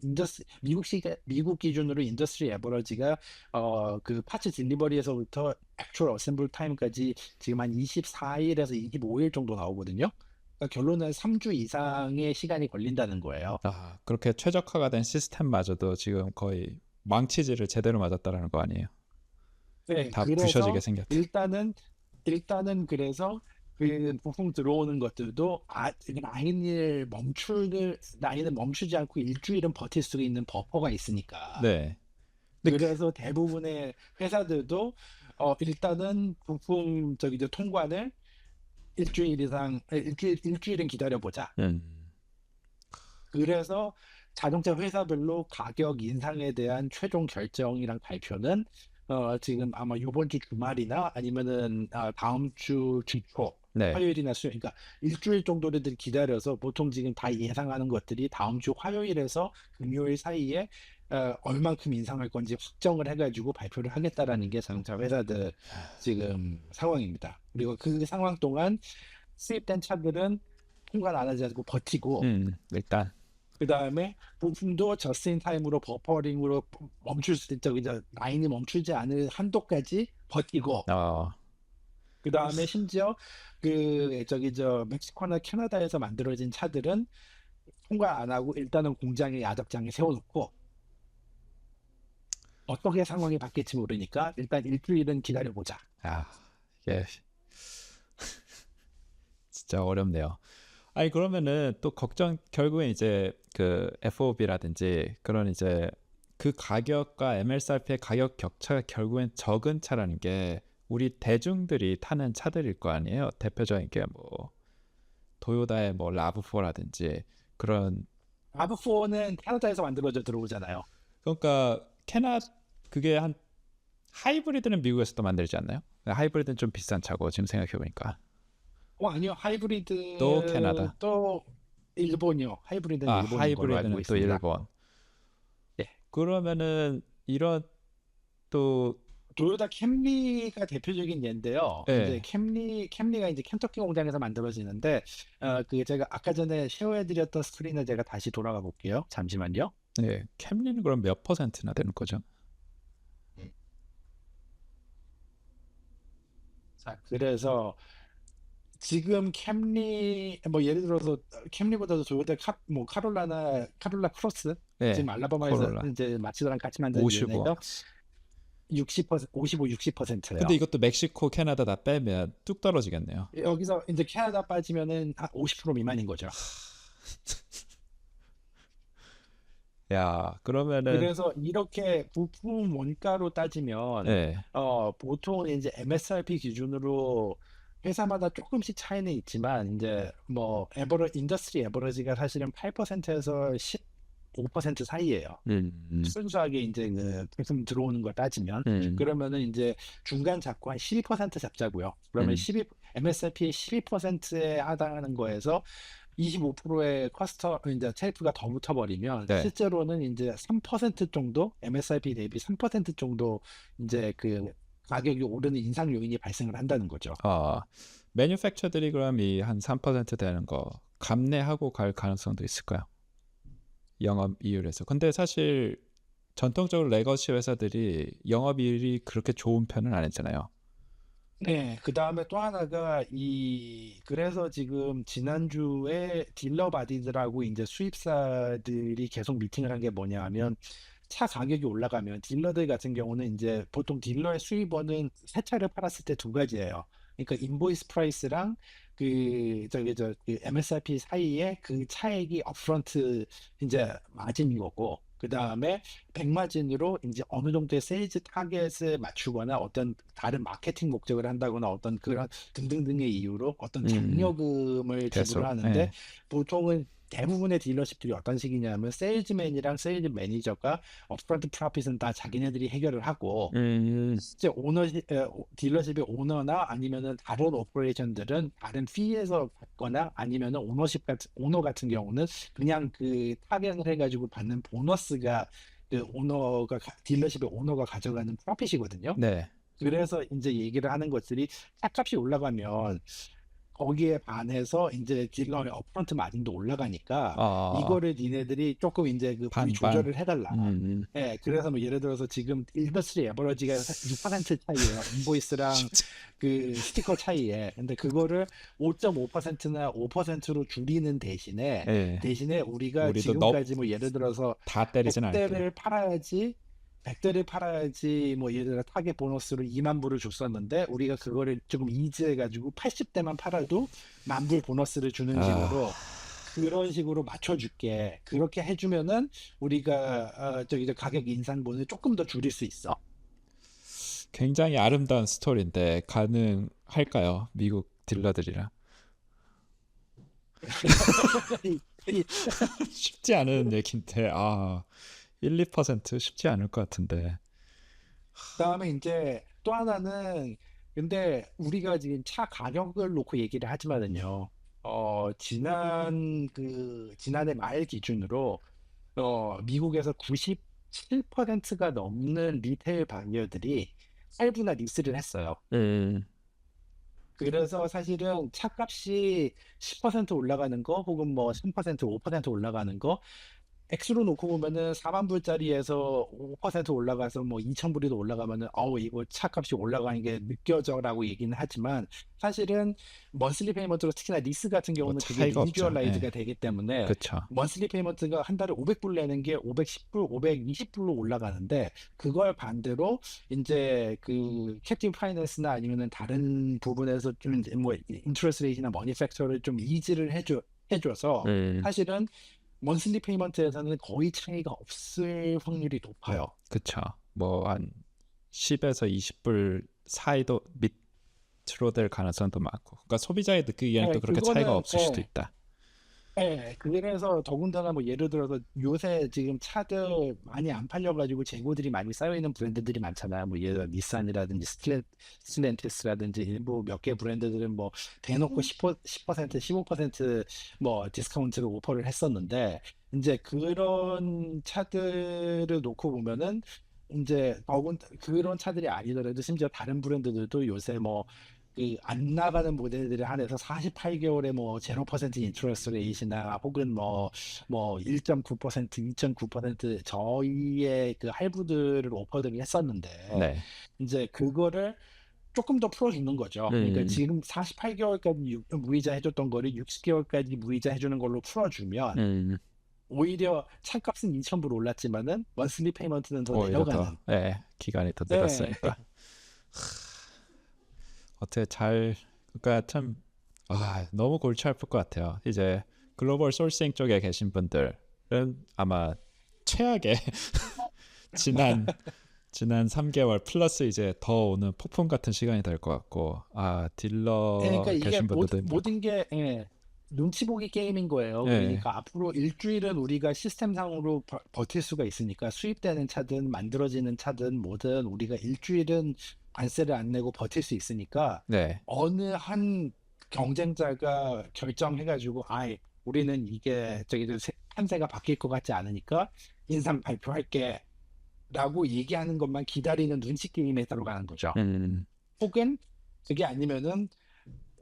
미국 기준으로 인더스트리 에버러지가 파츠 딜리버리에서부터 액츄얼 어셈블 타임까지 지금 한 24일에서 25일 정도 나오거든요. 그러니까 결론은 3주 이상의 시간이 걸린다는 거예요. 그렇게 최적화가 된 시스템마저도 지금 거의 망치질을 제대로 맞았다라는 거 아니에요? 네, 다 부셔지게 그래서 생겼대. 일단은 그래서 그 부품 들어오는 것들도 라인을 멈추지 않고 일주일은 버틸 수 있는 버퍼가 있으니까. 네. 근데 그래서 대부분의 회사들도 일단은 부품 저기 저 통관을 일주일 이상 일주일은 기다려보자. 음. 그래서 자동차 회사별로 가격 인상에 대한 최종 결정이랑 발표는 지금 아마 이번 주 주말이나 아니면은 다음 주 주초 네. 화요일이나 수요일, 그러니까 일주일 정도를 기다려서 보통 지금 다 예상하는 것들이 다음 주 화요일에서 금요일 사이에 얼만큼 인상할 건지 확정을 해가지고 발표를 하겠다라는 게 자동차 회사들 지금 상황입니다. 그리고 그 상황 동안 수입된 차들은 통관 안 하지 않고 버티고, 일단 그 다음에 부품도 저스인 타임으로 버퍼링으로 멈출 수 있죠. 이제 라인이 멈추지 않을 한도까지 버티고, 그 다음에 심지어 그 저기 저 멕시코나 캐나다에서 만들어진 차들은 통과 안 하고 일단은 공장에 야적장에 세워놓고, 어떻게 상황이 바뀔지 모르니까 일단 일주일은 기다려보자. 이게 진짜 어렵네요. 아니 그러면은 또 걱정 결국엔 이제 그 FOB라든지 그런 이제 그 가격과 MSRP의 가격 격차가 결국엔 적은 차라는 게 우리 대중들이 타는 차들일 거 아니에요. 대표적인 게 뭐 토요타의 뭐 라브4라든지 그런. 라브4는 캐나다에서 만들어져 들어오잖아요. 그러니까 그게 한 하이브리드는 미국에서도 만들지 않나요? 하이브리드는 좀 비싼 차고 지금 생각해 보니까. 아니요. 하이브리드 또 캐나다. 또 일본이요. 하이브리드는 일본인 걸로 알고 하이브리드는 또 있습니다. 일본. 예. 그러면은 이런 또 토요타 캠리가 대표적인 예인데요. 이제 예. 캠리가 이제 켄터키 공장에서 만들어지는데, 그 제가 아까 전에 쉐어해드렸던 스크린을 제가 다시 돌아가 볼게요. 잠시만요. 예. 캠리는 그럼 몇 퍼센트나 되는 거죠? 자, 그래서 지금 캠리 뭐 예를 들어서 캠리보다도 토요타 카롤라 크로스 예. 지금 알라바마에서 코롤라 이제 마치드랑 같이 만든 55. 유네가 60%, 55, 60%예요. 근데 이것도 멕시코, 캐나다 다 빼면 뚝 떨어지겠네요. 여기서 이제 캐나다 빠지면은 한 50% 미만인 거죠. 야, 그러면은 그래서 이렇게 부품 원가로 따지면 예. 보통 이제 MSRP 기준으로 회사마다 조금씩 차이는 있지만 이제 뭐 인더스트리 에버러지가 사실은 8%에서 15% 사이예요. 순수하게 이제 그 부품 들어오는 걸 따지면 그러면은 이제 중간 잡고 한 12% 잡자고요. 그러면 12 MSRP의 12%에 해당하는 거에서 25%의 이제 텔프가 더 붙어버리면 네. 실제로는 이제 3% 정도 MSRP 대비 3% 정도 이제 그 가격이 오르는 인상 요인이 발생을 한다는 거죠. 매뉴팩처들이 그럼 이 한 3% 되는 거 감내하고 갈 가능성도 있을까요? 영업이율에서. 근데 사실 전통적으로 레거시 회사들이 영업이율이 그렇게 좋은 편은 아니잖아요. 네, 그 다음에 또 하나가 그래서 지금 지난주에 딜러 바디들하고 이제 수입사들이 계속 미팅을 한 게 뭐냐 하면 차 가격이 올라가면 딜러들 같은 경우는 이제 보통 딜러의 수입원은 새 차를 팔았을 때 두 가지예요. 그러니까 인보이스 프라이스랑 그 MSRP 사이에 그 차액이 업프런트 이제 마진인 거고, 그 다음에 백마진으로 이제 어느 정도의 세일즈 타겟을 맞추거나 어떤 다른 마케팅 목적을 한다거나 어떤 그런 등등등의 이유로 어떤 장려금을 계속, 지불을 하는데, 예. 보통은 대부분의 딜러십들이 어떤 식이냐면 세일즈맨이랑 세일즈 매니저가 업프런트 프로핏은 다 자기네들이 해결을 하고, 실제 딜러십의 오너나 아니면은 다른 오퍼레이션들은 다른 피에서 받거나 아니면은 오너 같은 경우는 그냥 그 타겟을 해가지고 받는 보너스가 딜러십의 오너가 가져가는 프로핏이거든요. 네. 그래서 이제 얘기를 하는 것들이 차값이 올라가면 거기에 반해서 이제 딜러의 업프런트 마진도 올라가니까 이거를 니네들이 조금 이제 그 반, 조절을 해달라. 음. 예, 그래서 뭐 예를 들어서 지금 인더스트리 에버러지가 6% 차이예요. 인보이스랑 그 스티커 차이에. 근데 그거를 5.5%나 5%로 줄이는 대신에 예. 우리가 우리도 지금까지 뭐 예를 들어서 다 때리진 않을게. 100대를 팔아야지 100대를 팔아야지 뭐 예를 들어 타겟 보너스로 2만 불을 줬었는데 우리가 그거를 조금 이즈해가지고 80대만 팔아도 10,000불 보너스를 주는 아, 식으로 그런 식으로 맞춰줄게. 그렇게 해주면은 우리가 저기 저 가격 인상분을 조금 더 줄일 수 있어. 굉장히 아름다운 스토리인데 가능할까요? 미국 딜러들이랑 쉽지 않은 얘긴데 1, 2% 쉽지 않을 것 같은데. 그다음에 이제 또 하나는 근데 우리가 지금 차 가격을 놓고 얘기를 하지만은요. 지난해 말 기준으로 미국에서 97%가 넘는 리테일 바이어들이 할부나 리스를 했어요. 음, 그래서 사실은 차값이 10% 올라가는 거 혹은 뭐 3%, 5% 올라가는 거 액수로 놓고 보면은 4만 불짜리에서 5% 올라가서 뭐 2천 불이 더 올라가면은 이거 차값이 올라가는 게 느껴져라고 얘기는 하지만 사실은 먼슬리 페이먼트로 특히나 리스 같은 뭐 경우는 그게 차이가 없죠. 예, 리니주얼라이즈가 되기 때문에 그쵸. 먼슬리 페이먼트가 한 달에 500불 내는 게 510불, 520불로 올라가는데 그걸 반대로 이제 그 캡틴 파이낸스나 아니면은 다른 부분에서 좀 이제 뭐 인트레스트 레이트나 머니 팩터를 좀 이지를 해줘서 음, 사실은 먼슬리 페이먼트에서는 거의 차이가 없을 확률이 높아요. 그쵸. 뭐 한 10에서 20불 사이도 밑으로 될 가능성도 많고. 그러니까 소비자의 느끼기에는 또 예, 그렇게 차이가 그거는 없을 수도 있다. 그래서 더군다나 뭐 예를 들어서 요새 지금 차들 많이 안 팔려가지고 재고들이 많이 쌓여 있는 브랜드들이 많잖아요. 뭐 예를 들어 닛산이라든지 스텔란티스라든지 일부 몇 개 브랜드들은 뭐 대놓고 10%, 15%뭐 디스카운트를 오퍼를 했었는데 이제 그런 차들을 놓고 보면은 이제 더군 그런 차들이 아니더라도 심지어 다른 브랜드들도 요새 뭐 그 안 나가는 모델들에 한해서 48개월에 뭐 0% 인트레스트 레이트나 혹은 뭐 1.9%, 2.9% 저희의 그 할부들을 오퍼들을 했었는데 네. 이제 그거를 조금 더 풀어주는 거죠. 그러니까 음, 지금 48개월까지 무이자 해줬던 거를 60개월까지 무이자 해주는 걸로 풀어주면 음, 오히려 차값은 2,000불 올랐지만은 먼슬리 페이먼트는 더 오히려 더, 내려가는. 예, 기간이 더 네. 늘었으니까. 어떻게 잘, 그러니까 참, 너무 골치 아플 것 같아요. 이제 글로벌 소싱 쪽에 계신 분들은 아마 최악의 지난 지난 3개월 플러스 이제 더 오는 폭풍 같은 시간이 될 것 같고, 그러니까 딜러 이게 계신 분들도 힘들 거. 모든 게 눈치 보기 게임인 거예요. 예, 그러니까 앞으로 일주일은 우리가 시스템상으로 버틸 수가 있으니까 수입되는 차든 만들어지는 차든 뭐든 우리가 일주일은 관세를 안 내고 버틸 수 있으니까 네, 어느 한 경쟁자가 결정해가지고 우리는 이게 판세가 바뀔 것 같지 않으니까 인상 발표할게 라고 얘기하는 것만 기다리는 눈치 게임에 들어가는 거죠. 음, 혹은 그게 아니면은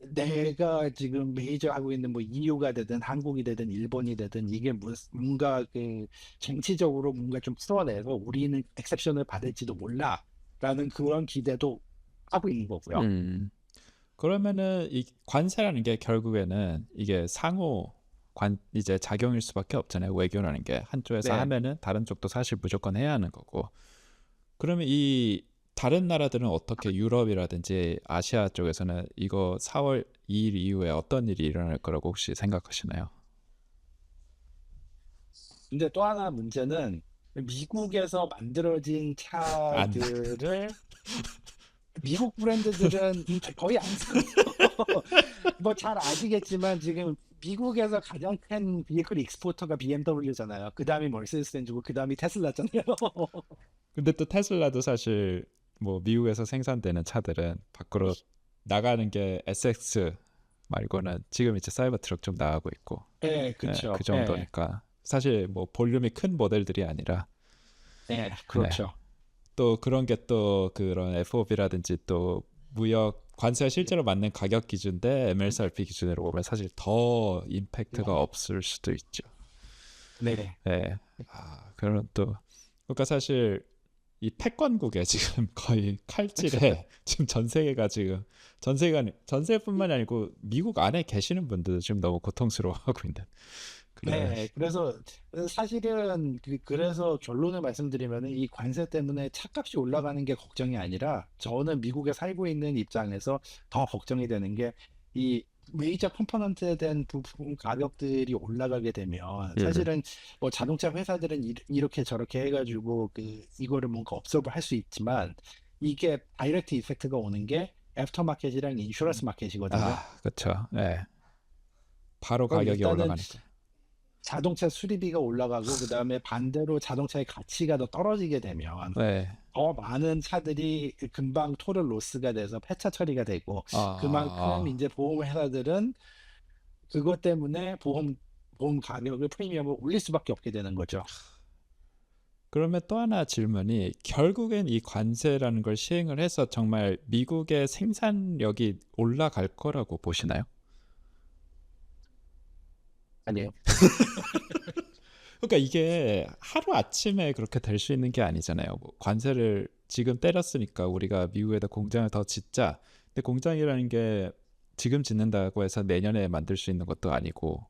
내가 지금 메이저 하고 있는 뭐 EU가 되든 한국이 되든 일본이 되든 이게 뭔가 그 정치적으로 뭔가 좀 풀어내서 우리는 엑셉션을 받을지도 몰라라는 그런 기대도 하고 있는 거고요. 음. 그러면은 이 관세라는 게 결국에는 이게 상호 관 이제 작용일 수밖에 없잖아요. 외교라는 게 한쪽에서 네. 하면은 다른 쪽도 사실 무조건 해야 하는 거고. 그러면 이 다른 나라들은 어떻게 유럽이라든지 아시아 쪽에서는 이거 4월 2일 이후에 어떤 일이 일어날 거라고 혹시 생각하시나요? 근데 또 하나 문제는 미국에서 만들어진 안 차들을 미국 브랜드들은 거의 안 써요. 뭐 잘 아시겠지만 지금 미국에서 가장 큰 비이클 익스포터가 BMW잖아요. 그 다음이 머세디스 벤츠고 그 다음이 테슬라잖아요. 근데 또 테슬라도 사실 뭐 미국에서 생산되는 차들은 밖으로 나가는 게 SX 말고는 지금 이제 사이버 트럭 좀 나가고 있고 예, 그 그렇죠. 예, 정도니까 사실 뭐 볼륨이 큰 모델들이 아니라 예, 네. 그렇죠. 또 그런 게 또 그런 FOB라든지 또 무역 관세가 실제로 맞는 가격 기준 대 MSRP 기준으로 보면 사실 더 임팩트가 없을 수도 있죠. 네. 네. 그런 또 그러니까 사실 이 패권국에 지금 거의 칼질에 지금 전 세계가 지금 전 세계뿐만이 아니고 미국 안에 계시는 분들도 지금 너무 고통스러워하고 있는 그래. 네, 그래서 사실은 그래서 결론을 말씀드리면은 이 관세 때문에 차값이 올라가는 게 걱정이 아니라 저는 미국에 살고 있는 입장에서 더 걱정이 되는 게 이 메이저 컴포넌트에 대한 부품 가격들이 올라가게 되면 예. 사실은 뭐 자동차 회사들은 이렇게 저렇게 해가지고 이거를 뭔가 업소브 할 수 있지만 이게 다이렉트 이펙트가 오는 게 애프터 마켓이랑 인슈런스 마켓이거든요. 그렇죠. 예. 바로 그럼 가격이 일단은 올라가니까. 자동차 수리비가 올라가고 그다음에 반대로 자동차의 가치가 더 떨어지게 되면 네. 더 많은 차들이 금방 토를 로스가 돼서 폐차 처리가 되고 아, 그만큼 아. 이제 보험 회사들은 그것 때문에 보험 가격을 프리미엄을 올릴 수밖에 없게 되는 거죠. 그러면 또 하나 질문이 결국엔 이 관세라는 걸 시행을 해서 정말 미국의 생산력이 올라갈 거라고 보시나요? 아니에요. 그러니까 이게 하루 아침에 그렇게 될 수 있는 게 아니잖아요. 뭐 관세를 지금 때렸으니까 우리가 미국에다 공장을 더 짓자. 근데 공장이라는 게 지금 짓는다고 해서 내년에 만들 수 있는 것도 아니고.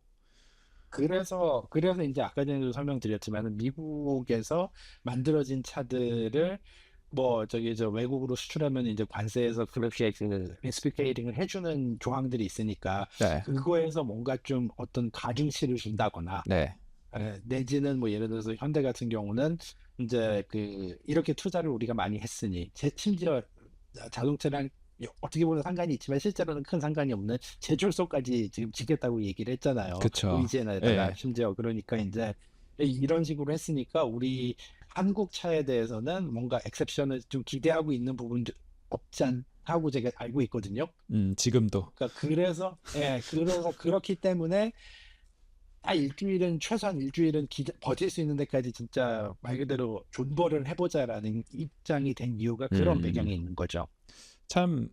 그래서 이제 아까 전에도 설명드렸지만 미국에서 만들어진 차들을 뭐 저기 저 외국으로 수출하면 이제 관세에서 그렇게 리스피케이팅을 해주는 조항들이 있으니까 네, 그거에서 뭔가 좀 어떤 가중치를 준다거나 네, 내지는 뭐 예를 들어서 현대 같은 경우는 이제 이렇게 투자를 우리가 많이 했으니 심지어 자동차랑 어떻게 보면 상관이 있지만 실제로는 큰 상관이 없는 제철소까지 지금 짓겠다고 얘기를 했잖아요. 그쵸. 루이지애나에다가 예, 심지어 그러니까 이제 이런 식으로 했으니까 우리 한국 차에 대해서는 뭔가 엑셉션을 좀 기대하고 있는 부분도 없지 않다고 제가 알고 있거든요. 지금도. 그러니까 그래서 그렇기 때문에 일주일은 최소한 일주일은 버틸 수 있는 데까지 진짜 말 그대로 존버를 해보자라는 입장이 된 이유가 그런 음, 배경이 있는 거죠. 참,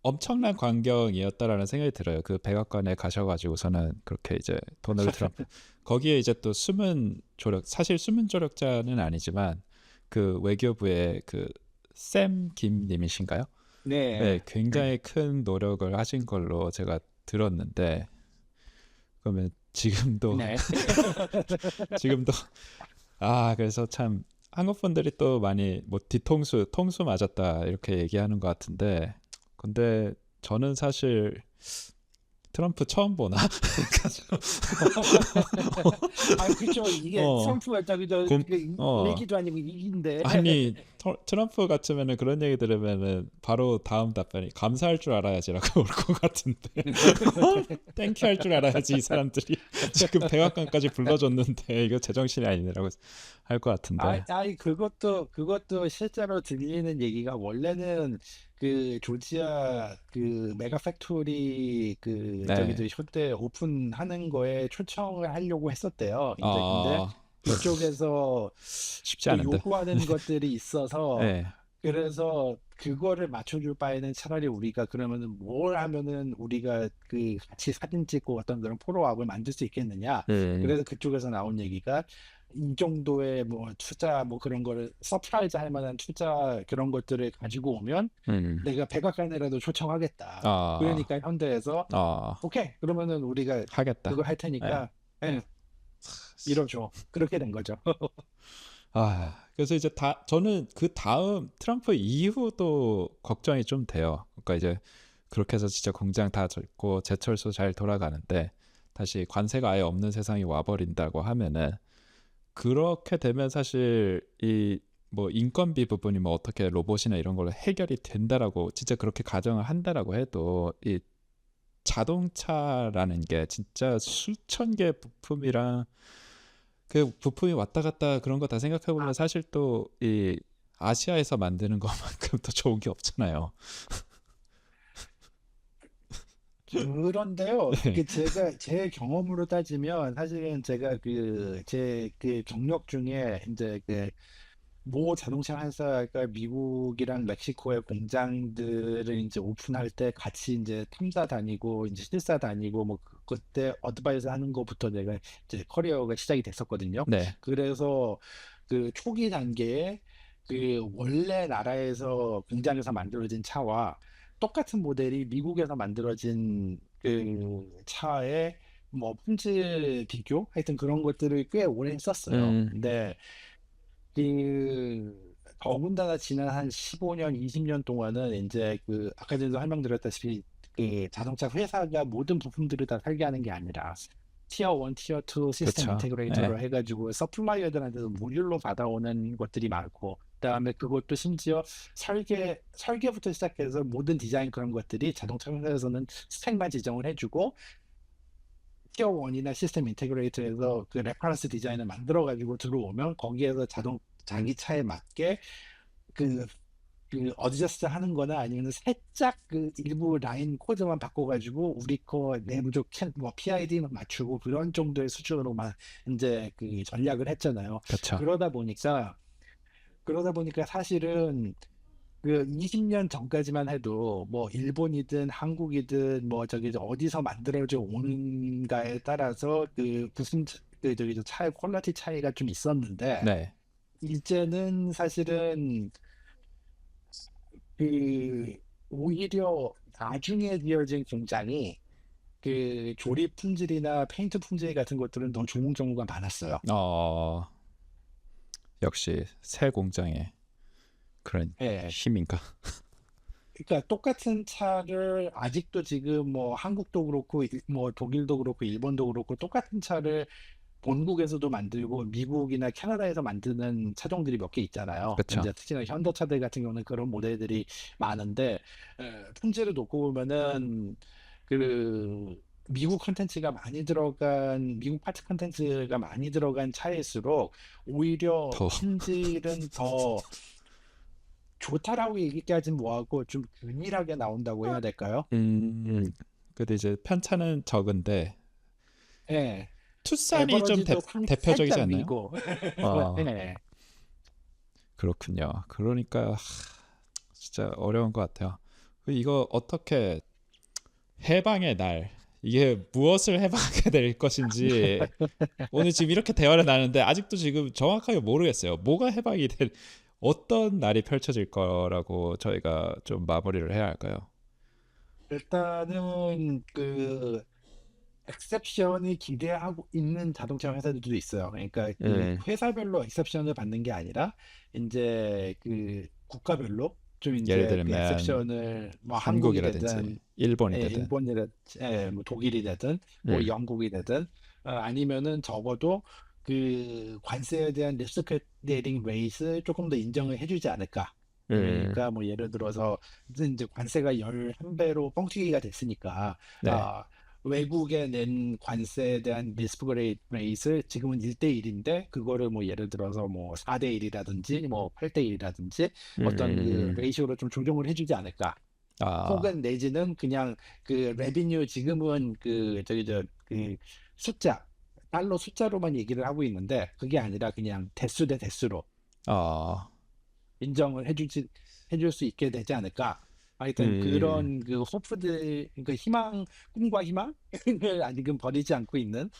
엄청난 광경이었다라는 생각이 들어요. 그 백악관에 가셔가지고서는 그렇게 이제 도널드 트럼프 거기에 이제 또 사실 숨은 조력자는 아니지만 그 외교부의 그 샘 김님이신가요? 네, 네. 굉장히 큰 노력을 하신 걸로 제가 들었는데 그러면 네. 지금도 그래서 참 한국 분들이 또 많이 뭐 통수 맞았다 이렇게 얘기하는 것 같은데 근데 저는 사실 트럼프 처음 보나? 그쵸. 이게 어, 트럼프가 저기 저 곰, 어, 일기도 아니고 일기인데. 아니 트럼프 같으면은 그런 얘기 들으면은 바로 다음 답변이 감사할 줄 알아야지라고 올 것 같은데 땡큐 할 줄 알아야지 이 사람들이 지금 백악관까지 불러줬는데 이거 제정신이 아니라고 할 것 같은데 그것도 실제로 들리는 얘기가 원래는 조지아 메가 팩토리 저기 네, 저 현대 오픈하는 거에 초청을 하려고 했었대요. 이제 근데 어, 그쪽에서 쉽지 않은데 요구하는 것들이 있어서 네, 그래서 그거를 맞춰줄 바에는 차라리 우리가 그러면은 뭘 하면은 우리가 같이 사진 찍고 어떤 그런 폴로업을 만들 수 있겠느냐. 네, 그래서 그쪽에서 나온 얘기가 이 정도의 뭐 투자 뭐 그런 거를 서프라이즈 할 만한 투자 그런 것들을 가지고 오면 음, 내가 백악관이라도 초청하겠다. 아, 그러니까 현대에서 아, 오케이 그러면은 우리가 그거 하겠다. 할 네. 테니까 예, 밀어줘. 그렇게 된 거죠. 그래서 이제 저는 그 다음 트럼프 이후도 걱정이 좀 돼요. 그러니까 이제 그렇게 해서 진짜 공장 다 짓고 제철소 잘 돌아가는데 다시 관세가 아예 없는 세상이 와버린다고 하면은 그렇게 되면 사실 이 뭐 인건비 부분이 뭐 어떻게 로봇이나 이런 걸로 해결이 된다라고 진짜 그렇게 가정을 한다라고 해도 이 자동차라는 게 진짜 수천 개 부품이랑 그 부품이 왔다 갔다 그런 거 다 생각해 보면 사실 또 이 아시아에서 만드는 것만큼 더 좋은 게 없잖아요. 그런데요, 네. 제가 제 경험으로 따지면 사실은 제가 제 경력 중에 이제 모 자동차 회사가 미국이랑 멕시코의 공장들을 이제 오픈할 때 같이 이제 탐사 다니고 이제 실사 다니고 뭐 그때 어드바이스 하는 것부터 내가 이제 커리어가 시작이 됐었거든요. 네. 그래서 초기 단계에 원래 나라에서 공장에서 만들어진 차와 똑같은 모델이 미국에서 만들어진 차에 뭐 품질 비교 하여튼 그런 것들을 꽤 오래 했었어요. 음, 근데 더군다나 지난 한 15년, 20년 동안은 이제 아까 전에도 설명드렸다시피 자동차 회사가 모든 부품들을 다 설계하는 게 아니라 티어 1, 티어 2 시스템 그쵸. 인테그레이터로 예, 해가지고 서플라이어들한테도 모듈로 받아오는 것들이 많고 그다음에 그것도 심지어 설계부터 시작해서 모든 디자인 그런 것들이 자동차 회사에서는 스펙만 지정을 해주고 티어 1이나 시스템 인테그레이터에서 그 레퍼런스 디자인을 만들어 가지고 들어오면 거기에서 자기 차에 맞게 그, 어드저스트 하는 거나 아니면 살짝 일부 라인 코드만 바꿔가지고 우리 거 내부적 뭐 PID만 맞추고 그런 정도의 수준으로만 이제 전략을 했잖아요. 그쵸. 그러다 보니까 사실은 20년 전까지만 해도 뭐 일본이든 한국이든 뭐 저기 어디서 만들어져 오는가에 따라서 무슨 저기 차의 퀄리티 차이가 좀 있었는데 네. 이제는 사실은 그 오히려 나중에 지어진 공장이 조립 품질이나 페인트 품질 같은 것들은 더 좋은 경우가 많았어요. 어, 역시 새 공장의 그런 예. 힘인가? 그러니까 똑같은 차를 아직도 지금 뭐 한국도 그렇고 뭐 독일도 그렇고 일본도 그렇고 똑같은 차를 본국에서도 만들고 미국이나 캐나다에서 만드는 차종들이 몇 개 있잖아요. 그쵸. 이제 특히나 현대차들 같은 경우는 그런 모델들이 많은데 품질을 놓고 보면은 미국 컨텐츠가 많이 들어간 미국 파트 컨텐츠가 많이 들어간 차일수록 오히려 더, 품질은 더 좋다라고 얘기까지는 뭐하고 좀 균일하게 나온다고 해야 될까요? 음, 근데 이제 편차는 적은데 예. 투싼이 좀 에버러지도 대표적이지 살짝 않나요? 밀고. 어, 예. 그렇군요. 그러니까 진짜 어려운 것 같아요. 이거 어떻게 해방의 날 이게 무엇을 해방하게 될 것인지 오늘 지금 이렇게 대화를 나누는데 아직도 지금 정확하게 모르겠어요. 뭐가 해방이 될 어떤 날이 펼쳐질 거라고 저희가 좀 마무리를 해야 할까요? 일단은 엑셉션을 기대하고 있는 자동차 회사들도 있어요. 그러니까 음, 회사별로 엑셉션을 받는 게 아니라 이제 국가별로 좀 예를 이제 들면 엑셉션을 뭐 한국이 한국이라든지 되든 일본이 되든 일본이든 뭐 독일이 되든 뭐 음, 영국이 되든 아니면은 적어도 관세에 대한 리스크 베이링 레이스 조금 더 인정을 해주지 않을까. 음, 그러니까 뭐 예를 들어서 이제 관세가 11배로 뻥튀기가 됐으니까 네, 외국에 낸 관세에 대한 리스크 레이스 지금은 1대1인데 그거를 뭐 예를 들어서 뭐 4대1이라든지 뭐 8대1이라든지 어떤 음, 레이시오로 좀 조정을 해주지 않을까. 아, 혹은 내지는 그냥 레비뉴 지금은 저기 숫자 달러 숫자로만 얘기를 하고 있는데 그게 아니라 그냥 대수 대 대수로 아, 인정을 해줄 수 있게 되지 않을까. 하여튼 음, 그런 호프들 꿈과 희망을 아직은 버리지 않고 있는.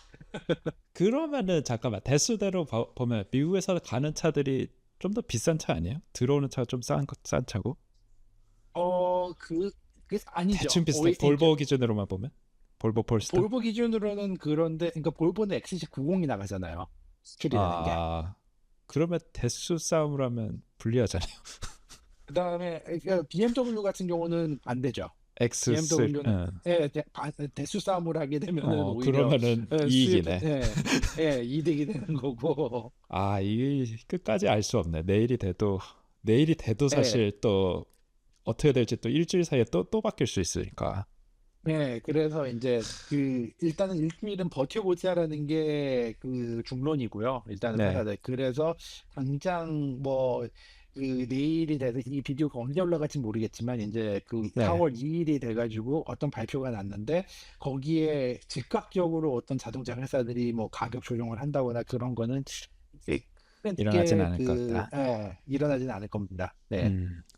그러면은 잠깐만 대수대로 보면 미국에서 가는 차들이 좀 더 비싼 차 아니에요? 들어오는 차가 좀 싼 차고 그 아니죠. 대충 비슷해. 볼보 기준으로만 보면 볼보 폴스터. 볼보 기준으로는 그런데 그러니까 볼보는 XC90이 나가잖아요. 수출이 되는 게. 아, 그러면 대수 싸움을 하면 불리하잖아요. 그다음에 BMW 같은 경우는 안 되죠. X3, BMW는 대수 싸움을 하게 되면은 오히려 그러면은 수입 이익이네. 이득이 되는 거고. 아, 이 끝까지 알 수 없네. 내일이 돼도 예, 사실 또 어떻게 될지 또 일주일 사이에 또 바뀔 수 있으니까. 그래서 이제 일단은 일주일은 버텨보자라는 게 중론이고요. 일단은 네, 회사들. 그래서 당장 뭐 내일이 돼서 이 비디오가 언제 올라갈지 모르겠지만 이제 네. 4월 2일이 돼가지고 어떤 발표가 났는데 거기에 즉각적으로 어떤 자동차 회사들이 뭐 가격 조정을 한다거나 그런 거는 일어나진 크게 않을 것 같다. 일어나지는 않을 겁니다. 네.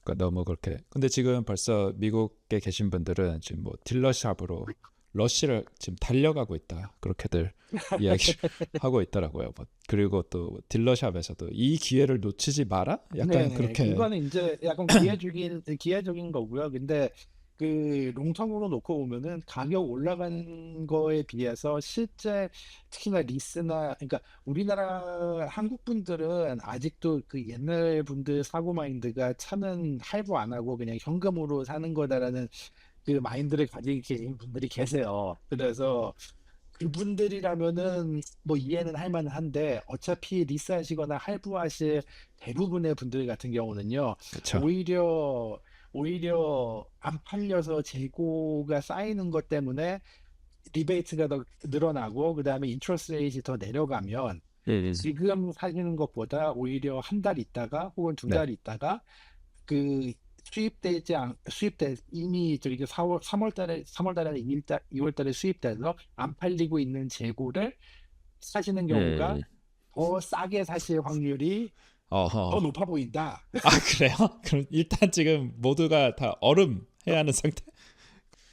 그러니까 너무 그렇게. 근데 지금 벌써 미국에 계신 분들은 지금 뭐 딜러샵으로 러쉬를 지금 달려가고 있다. 그렇게들 이야기를 하고 있더라고요. 뭐 그리고 또 딜러샵에서도 이 기회를 놓치지 마라. 약간 네네. 그렇게. 그거는 이제 약간 기회적인 거고요. 근데 그 롱텀으로 놓고 보면은 가격 올라간 거에 비해서 실제 특히나 리스나 그러니까 우리나라 한국 분들은 아직도 그 옛날 분들 사고 마인드가 차는 할부 안 하고 그냥 현금으로 사는 거다라는 그 마인드를 가지고 계신 분들이 계세요. 그래서 그분들이라면은 뭐 이해는 할 만한데 어차피 리스하시거나 할부하실 대부분의 분들 같은 경우는요. 그쵸. 오히려 안 팔려서 재고가 쌓이는 것 때문에 리베이트가 더 늘어나고 그다음에 인트러스트 레이트가 더 내려가면 음. 지금 사시는 것보다 오히려 한 달 있다가 혹은 두 네. 달 있다가 그 수입돼 이미 저기 4월 3월 달에 2월 달에 수입돼서 안 팔리고 있는 재고를 사시는 경우가 음. 더 싸게 사실 확률이 더 어허. 높아 보인다. 아, 그래요? 그럼 일단 지금 모두가 다 얼음 해야 하는 상태?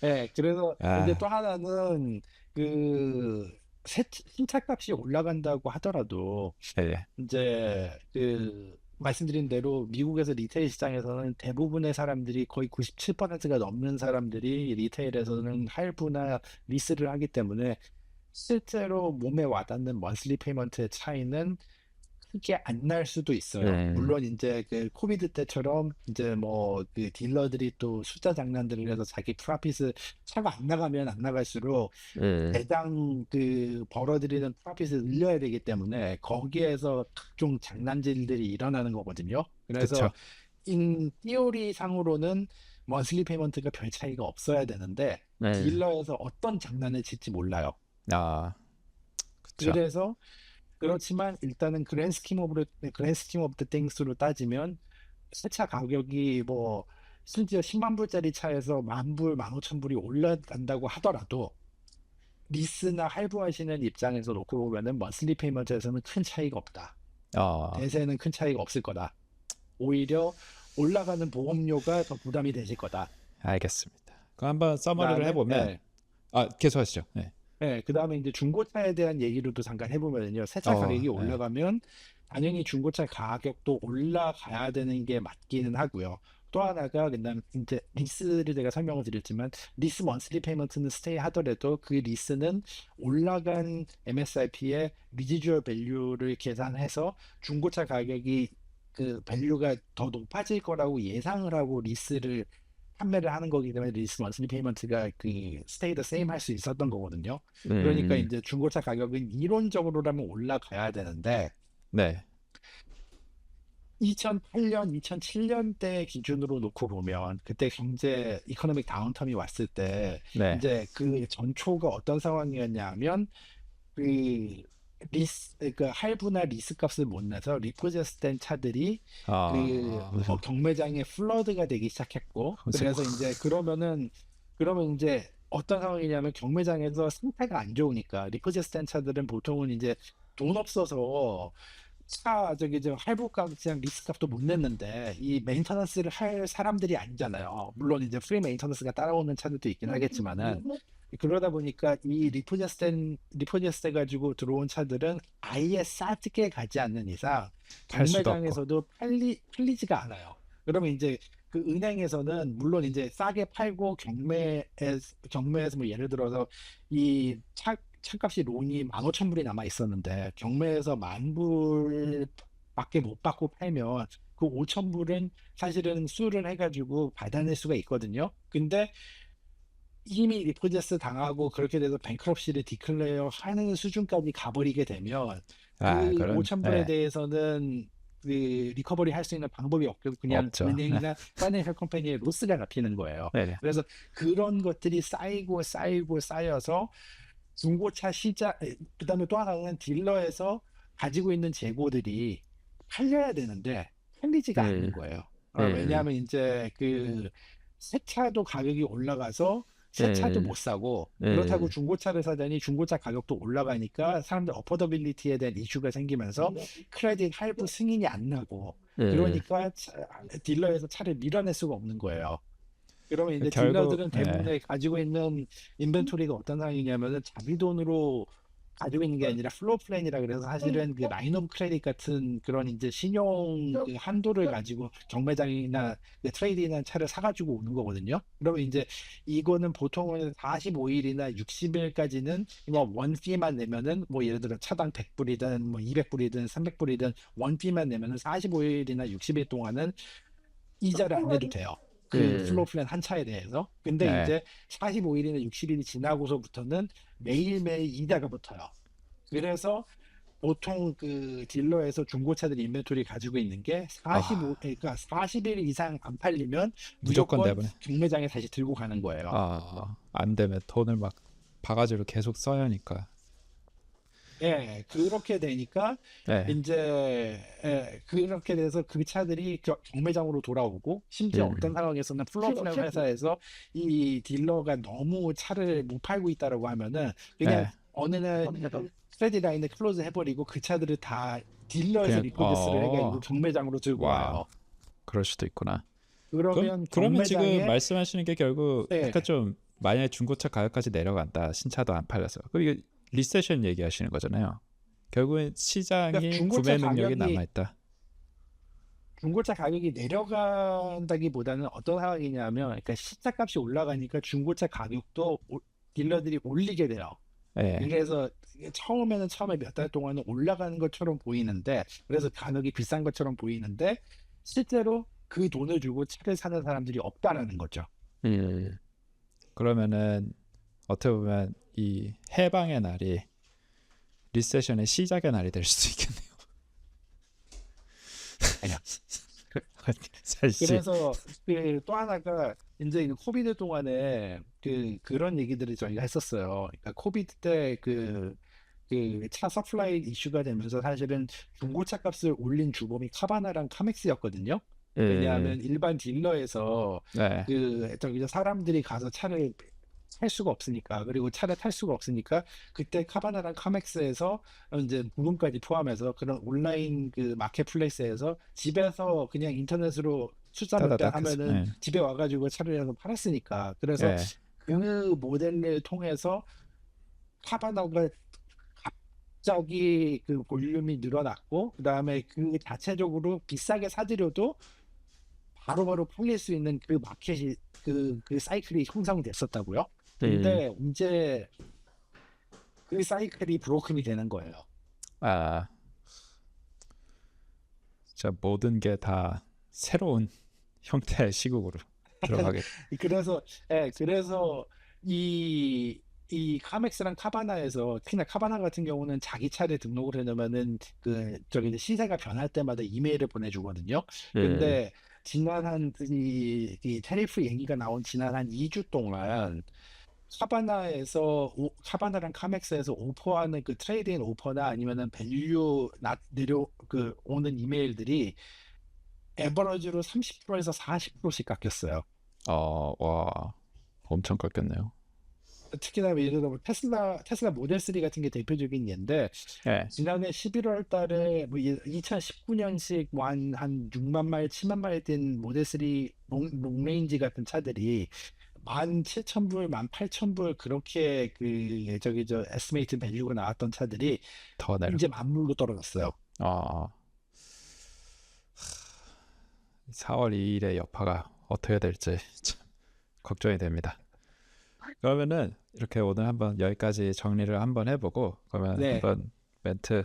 예, 그래서 이제 아, 또 하나는 그 신차 값이 올라간다고 하더라도 네. 이제 그 말씀드린 대로 미국에서 리테일 시장에서는 대부분의 사람들이 거의 97%가 넘는 사람들이 리테일에서는 할부나 리스를 하기 때문에 실제로 몸에 와닿는 먼슬리 페이먼트의 차이는 크게 안 날 수도 있어요. 음. 물론 이제 그 코비드 때처럼 이제 뭐 그 딜러들이 또 숫자 장난들을 해서 자기 프라핏을 차가 안 나가면 안 나갈수록 음. 대당 그 벌어들이는 프로핏을 늘려야 되기 때문에 거기에서 각종 장난질들이 일어나는 거거든요. 그래서 그쵸. 인 티오리 상으로는 먼슬리 페이먼트가 별 차이가 없어야 되는데 네. 딜러에서 어떤 장난을 칠지 몰라요. 아, 그쵸. 그래서 그렇지만 일단은 그랜 스kim 오브 더 띵스로 따지면 새 차 가격이 뭐 심지어 10만 불짜리 차에서 만 불, 15,000불이 올라간다고 하더라도 리스나 할부하시는 입장에서 놓고 보면은 먼슬리 페이먼트에서는 큰 차이가 없다. 어, 대세는 큰 차이가 없을 거다. 오히려 올라가는 보험료가 더 부담이 되실 거다. 알겠습니다. 그럼 한번 서머리를 그다음에 해보면, 예, 아, 계속하시죠. 네. 그다음에 이제 중고차에 대한 얘기로도 잠깐 해보면요. 새 차 어, 가격이 네. 올라가면 당연히 중고차 가격도 올라가야 되는 게 맞기는 하고요. 또 하나가 그다음 이제 리스를 제가 설명을 드렸지만 리스 먼슬리 페이먼트는 스테이 하더라도 그 리스는 올라간 MSRP의 리지주얼 밸류를 계산해서 중고차 가격이 그 밸류가 더 높아질 거라고 예상을 하고 리스를 판매를 하는 거기 때문에 리스 먼슬리 페이먼트가 그 스테이 더 세임 할 수 있었던 거거든요. 그러니까 음. 이제 중고차 가격은 이론적으로라면 올라가야 되는데 네. 2008년, 2007년대 기준으로 놓고 보면 그때 경제 이코노믹 다운텀이 왔을 때 네. 이제 그 전초가 어떤 상황이었냐면 그 그 할부나 리스 값을 못 내서 리포제스된 차들이 그 아, 경매장에 플러드가 되기 시작했고 무슨, 그래서 이제 그러면 이제 어떤 상황이냐면 경매장에서 상태가 안 좋으니까 리포제스된 차들은 보통은 이제 돈 없어서 차 저기 저 할부값이랑 리스값도 못 냈는데 이 메인터넌스를 할 사람들이 아니잖아요. 물론 이제 프리 메인터넌스가 따라오는 차들도 있긴 하겠지만은 그러다 보니까 이 리포제스돼 가지고 들어온 차들은 아예 싸게 가지 않는 이상 팔 수도 없고. 경매장에서도 팔리지가 않아요. 그러면 이제 그 은행에서는 물론 이제 싸게 팔고 경매에서 뭐 예를 들어서 이 차값이 론이 15,000불이 남아 있었는데 경매에서 10,000불밖에 못 받고 팔면 그 5,000불은 사실은 수를 해가지고 받아낼 수가 있거든요. 근데 이미 리포제스 당하고 그렇게 돼서 뱅크럽시를 디클레어 하는 수준까지 가버리게 되면 아, 그 그런, 5,000불에 네. 대해서는 그 리커버리 할 수 있는 방법이 없고 그냥 없죠. 네. 은행이나 파이낸셜 컴퍼니의 로스가 갚이는 거예요. 네. 그래서 그런 것들이 쌓여서 중고차 시장, 그다음에 또 하나는 딜러에서 가지고 있는 재고들이 팔려야 되는데 팔리지가 않는 음. 거예요. 음. 왜냐하면 이제 그 새 차도 가격이 올라가서 새 차도 음. 못 사고 그렇다고 음. 중고차를 사자니 중고차 가격도 올라가니까 사람들 어포더빌리티에 대한 이슈가 생기면서 크레딧 할부 승인이 안 나고 음. 그러니까 딜러에서 차를 밀어낼 수가 없는 거예요. 그러면 이제 결국, 딜러들은 네. 대부분의 가지고 있는 인벤토리가 어떤 상황이냐면은 자기 돈으로 가지고 있는 게 아니라 플로어 플랜이라 그래서 사실은 그 라인 오브 크레딧 같은 그런 이제 신용 그 한도를 가지고 경매장이나 그 트레이드나 차를 사가지고 오는 거거든요. 그러면 이제 이거는 보통은 45일이나 60일까지는 뭐 원피만 내면은 뭐 예를 들어 차당 100불이든 뭐 200불이든 300불이든 원피만 내면은 45일이나 60일 동안은 이자를 안 내도 돼요. 그 플로어 플랜 한 차에 대해서. 근데 네. 이제 45일이나 60일이 지나고서부터는 매일매일 이자가 붙어요. 그래서 보통 그 딜러에서 중고차들 인벤토리 가지고 있는 게 아, 그러니까 40일 이상 안 팔리면 무조건 무조건 내보내. 경매장에 다시 들고 가는 거예요. 안 되면 돈을 막 바가지로 계속 써야 하니까. 예, 그렇게 되니까 네. 이제 그렇게 돼서 그 차들이 경매장으로 돌아오고 심지어 어떤 음. 상황에서는 플로프램 회사에서 이 딜러가 너무 차를 못 팔고 있다라고 하면은 그냥 네. 어느 날 크레딧 라인을 클로즈 해버리고 그 차들을 다 딜러에서 그냥 리포디스를 해가지고 경매장으로 들고 와우. 와요. 그럴 수도 있구나. 그러면 그러면 지금 경매장에 말씀하시는 게 결국 네, 약간 좀 만약에 중고차 가격까지 내려간다. 신차도 안 팔려서. 그럼 이거 리세션 얘기하시는 거잖아요. 결국엔 그러니까 시장이 구매 능력이 남아 있다. 중고차 가격이 내려간다기보다는 어떤 상황이냐면, 그러니까 시차값이 올라가니까 중고차 가격도 딜러들이 올리게 돼요. 예. 그래서 이게 처음에 몇 달 동안은 올라가는 것처럼 보이는데, 그래서 가격이 비싼 것처럼 보이는데, 실제로 그 돈을 주고 차를 사는 사람들이 없다라는 거죠. 음. 그러면은 어떻게 보면 이 해방의 날이 리세션의 시작의 날이 될 수도 있겠네요. 아니요. 사실. 그래서 그 또 하나가 이제 그 코비드 동안에 그런 얘기들을 저희가 했었어요. 그러니까 코비드 때 그 차 서플라이 이슈가 되면서 사실은 중고차 값을 올린 주범이 카바나랑 카맥스였거든요. 음. 왜냐하면 일반 딜러에서 네. 그 저기 사람들이 가서 차를 탈 수가 없으니까, 그리고 차를 탈 수가 없으니까 그때 카바나랑 카맥스에서 이제 부금까지 포함해서 그런 온라인 그 마켓플레이스에서 집에서 그냥 인터넷으로 숫자 몇 개 따다닥 해서. 하면은 예. 집에 와가지고 차를 해서 팔았으니까. 그래서 예. 그 모델을 통해서 카바나가 갑자기 그 볼륨이 늘어났고, 그다음에 그 자체적으로 비싸게 사들여도 바로바로 팔릴 수 있는 그 마켓이 그 사이클이 형성됐었다고요. 음. 근데 이제 그 사이클이 브로큰이 되는 거예요. 아, 진짜 모든 게 다 새로운 형태의 시국으로 들어가게. 그래서 그래서 이 카맥스랑 카바나에서, 특히나 카바나 같은 경우는 자기 차를 등록을 해놓으면은 그 저기 이제 시세가 변할 때마다 이메일을 보내주거든요. 음. 근데 지난 이 테리프 얘기가 나온 지난 한 2주 동안 카바나랑 카맥스에서 오퍼하는 그 트레이드인 오퍼나 아니면은 밸류 내려 그 오는 이메일들이 에버러지로 30%에서 40%씩 깎였어요. 와, 엄청 깎였네요. 특히나 예를 들어 뭐 테슬라 모델 3 같은 게 대표적인 예인데, 예. 지난해 11월 달에 뭐 2019년식 한 6만 마일, 7만 마일 뛴 모델 3 롱레인지 같은 차들이 17,000불, 18,000불 그렇게 그 저기 저 에스티메이트 밸류가 나왔던 차들이 더 내려. 이제 만불로 떨어졌어요. 아, 4월 2일의 여파가 어떻게 될지 참 걱정이 됩니다. 그러면은 이렇게 오늘 한번 여기까지 정리를 한번 해보고 그러면 네, 한번 멘트.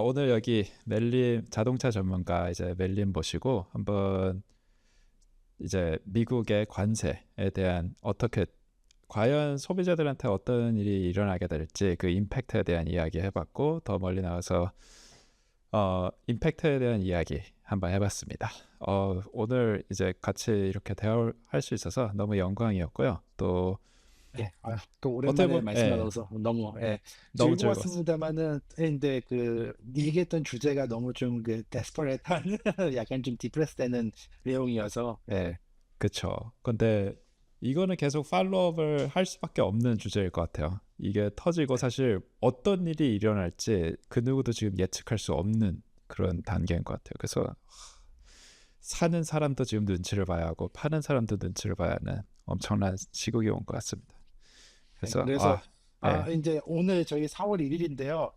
오늘 여기 멜림 자동차 전문가 이제 멜림 모시고 한번 이제 미국의 관세에 대한 어떻게 과연 소비자들한테 어떤 일이 일어나게 될지 그 임팩트에 대한 이야기 해봤고 더 멀리 나가서 임팩트에 대한 이야기 한번 해봤습니다. 오늘 이제 같이 이렇게 대화를 할 수 있어서 너무 영광이었고요. 또 예, 또 어떻게 오랜만에 보면 말씀 나눠서 너무 너무 즐거웠어요. 즐거웠습니다만은, 근데 그 얘기했던 주제가 너무 좀 그 데스퍼레이트한 약간 좀 디프레스되는 내용이어서 그쵸. 근데 이거는 계속 팔로업을 할 수밖에 없는 주제일 것 같아요. 이게 터지고 사실 어떤 일이 일어날지 그 누구도 지금 예측할 수 없는 그런 단계인 것 같아요. 그래서 사는 사람도 지금 눈치를 봐야 하고 파는 사람도 눈치를 봐야 하는 엄청난 시국이 온 것 같습니다. 그래서 그래서 네, 이제 오늘 저희 4월 1일인데요.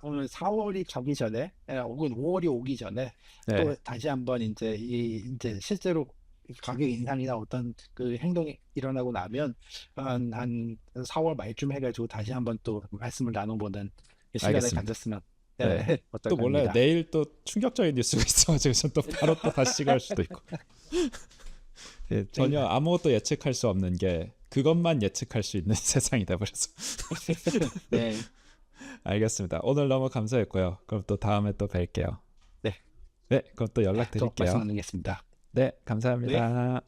오늘 4월이 가기 전에, 혹은 5월이 오기 전에 또 네, 다시 한번 이제 실제로 가격 인상이나 어떤 그 행동이 일어나고 나면 한 4월 말쯤 해가지고 다시 한번 또 말씀을 나눠보는 시간을 알겠습니다. 가졌으면 네. 또 어떨까 몰라요. 합니다. 내일 또 충격적인 뉴스가 있어가지고 또 바로 또 다시 갈 수도 있고. 예, 전혀 아무것도 예측할 수 없는 게 그것만 예측할 수 있는 세상이 돼버려서. 네, 알겠습니다. 오늘 너무 감사했고요. 그럼 또 다음에 또 뵐게요. 네, 네, 그럼 또 또 말씀 연락드릴게요. 나누겠습니다. 네, 네. 감사합니다.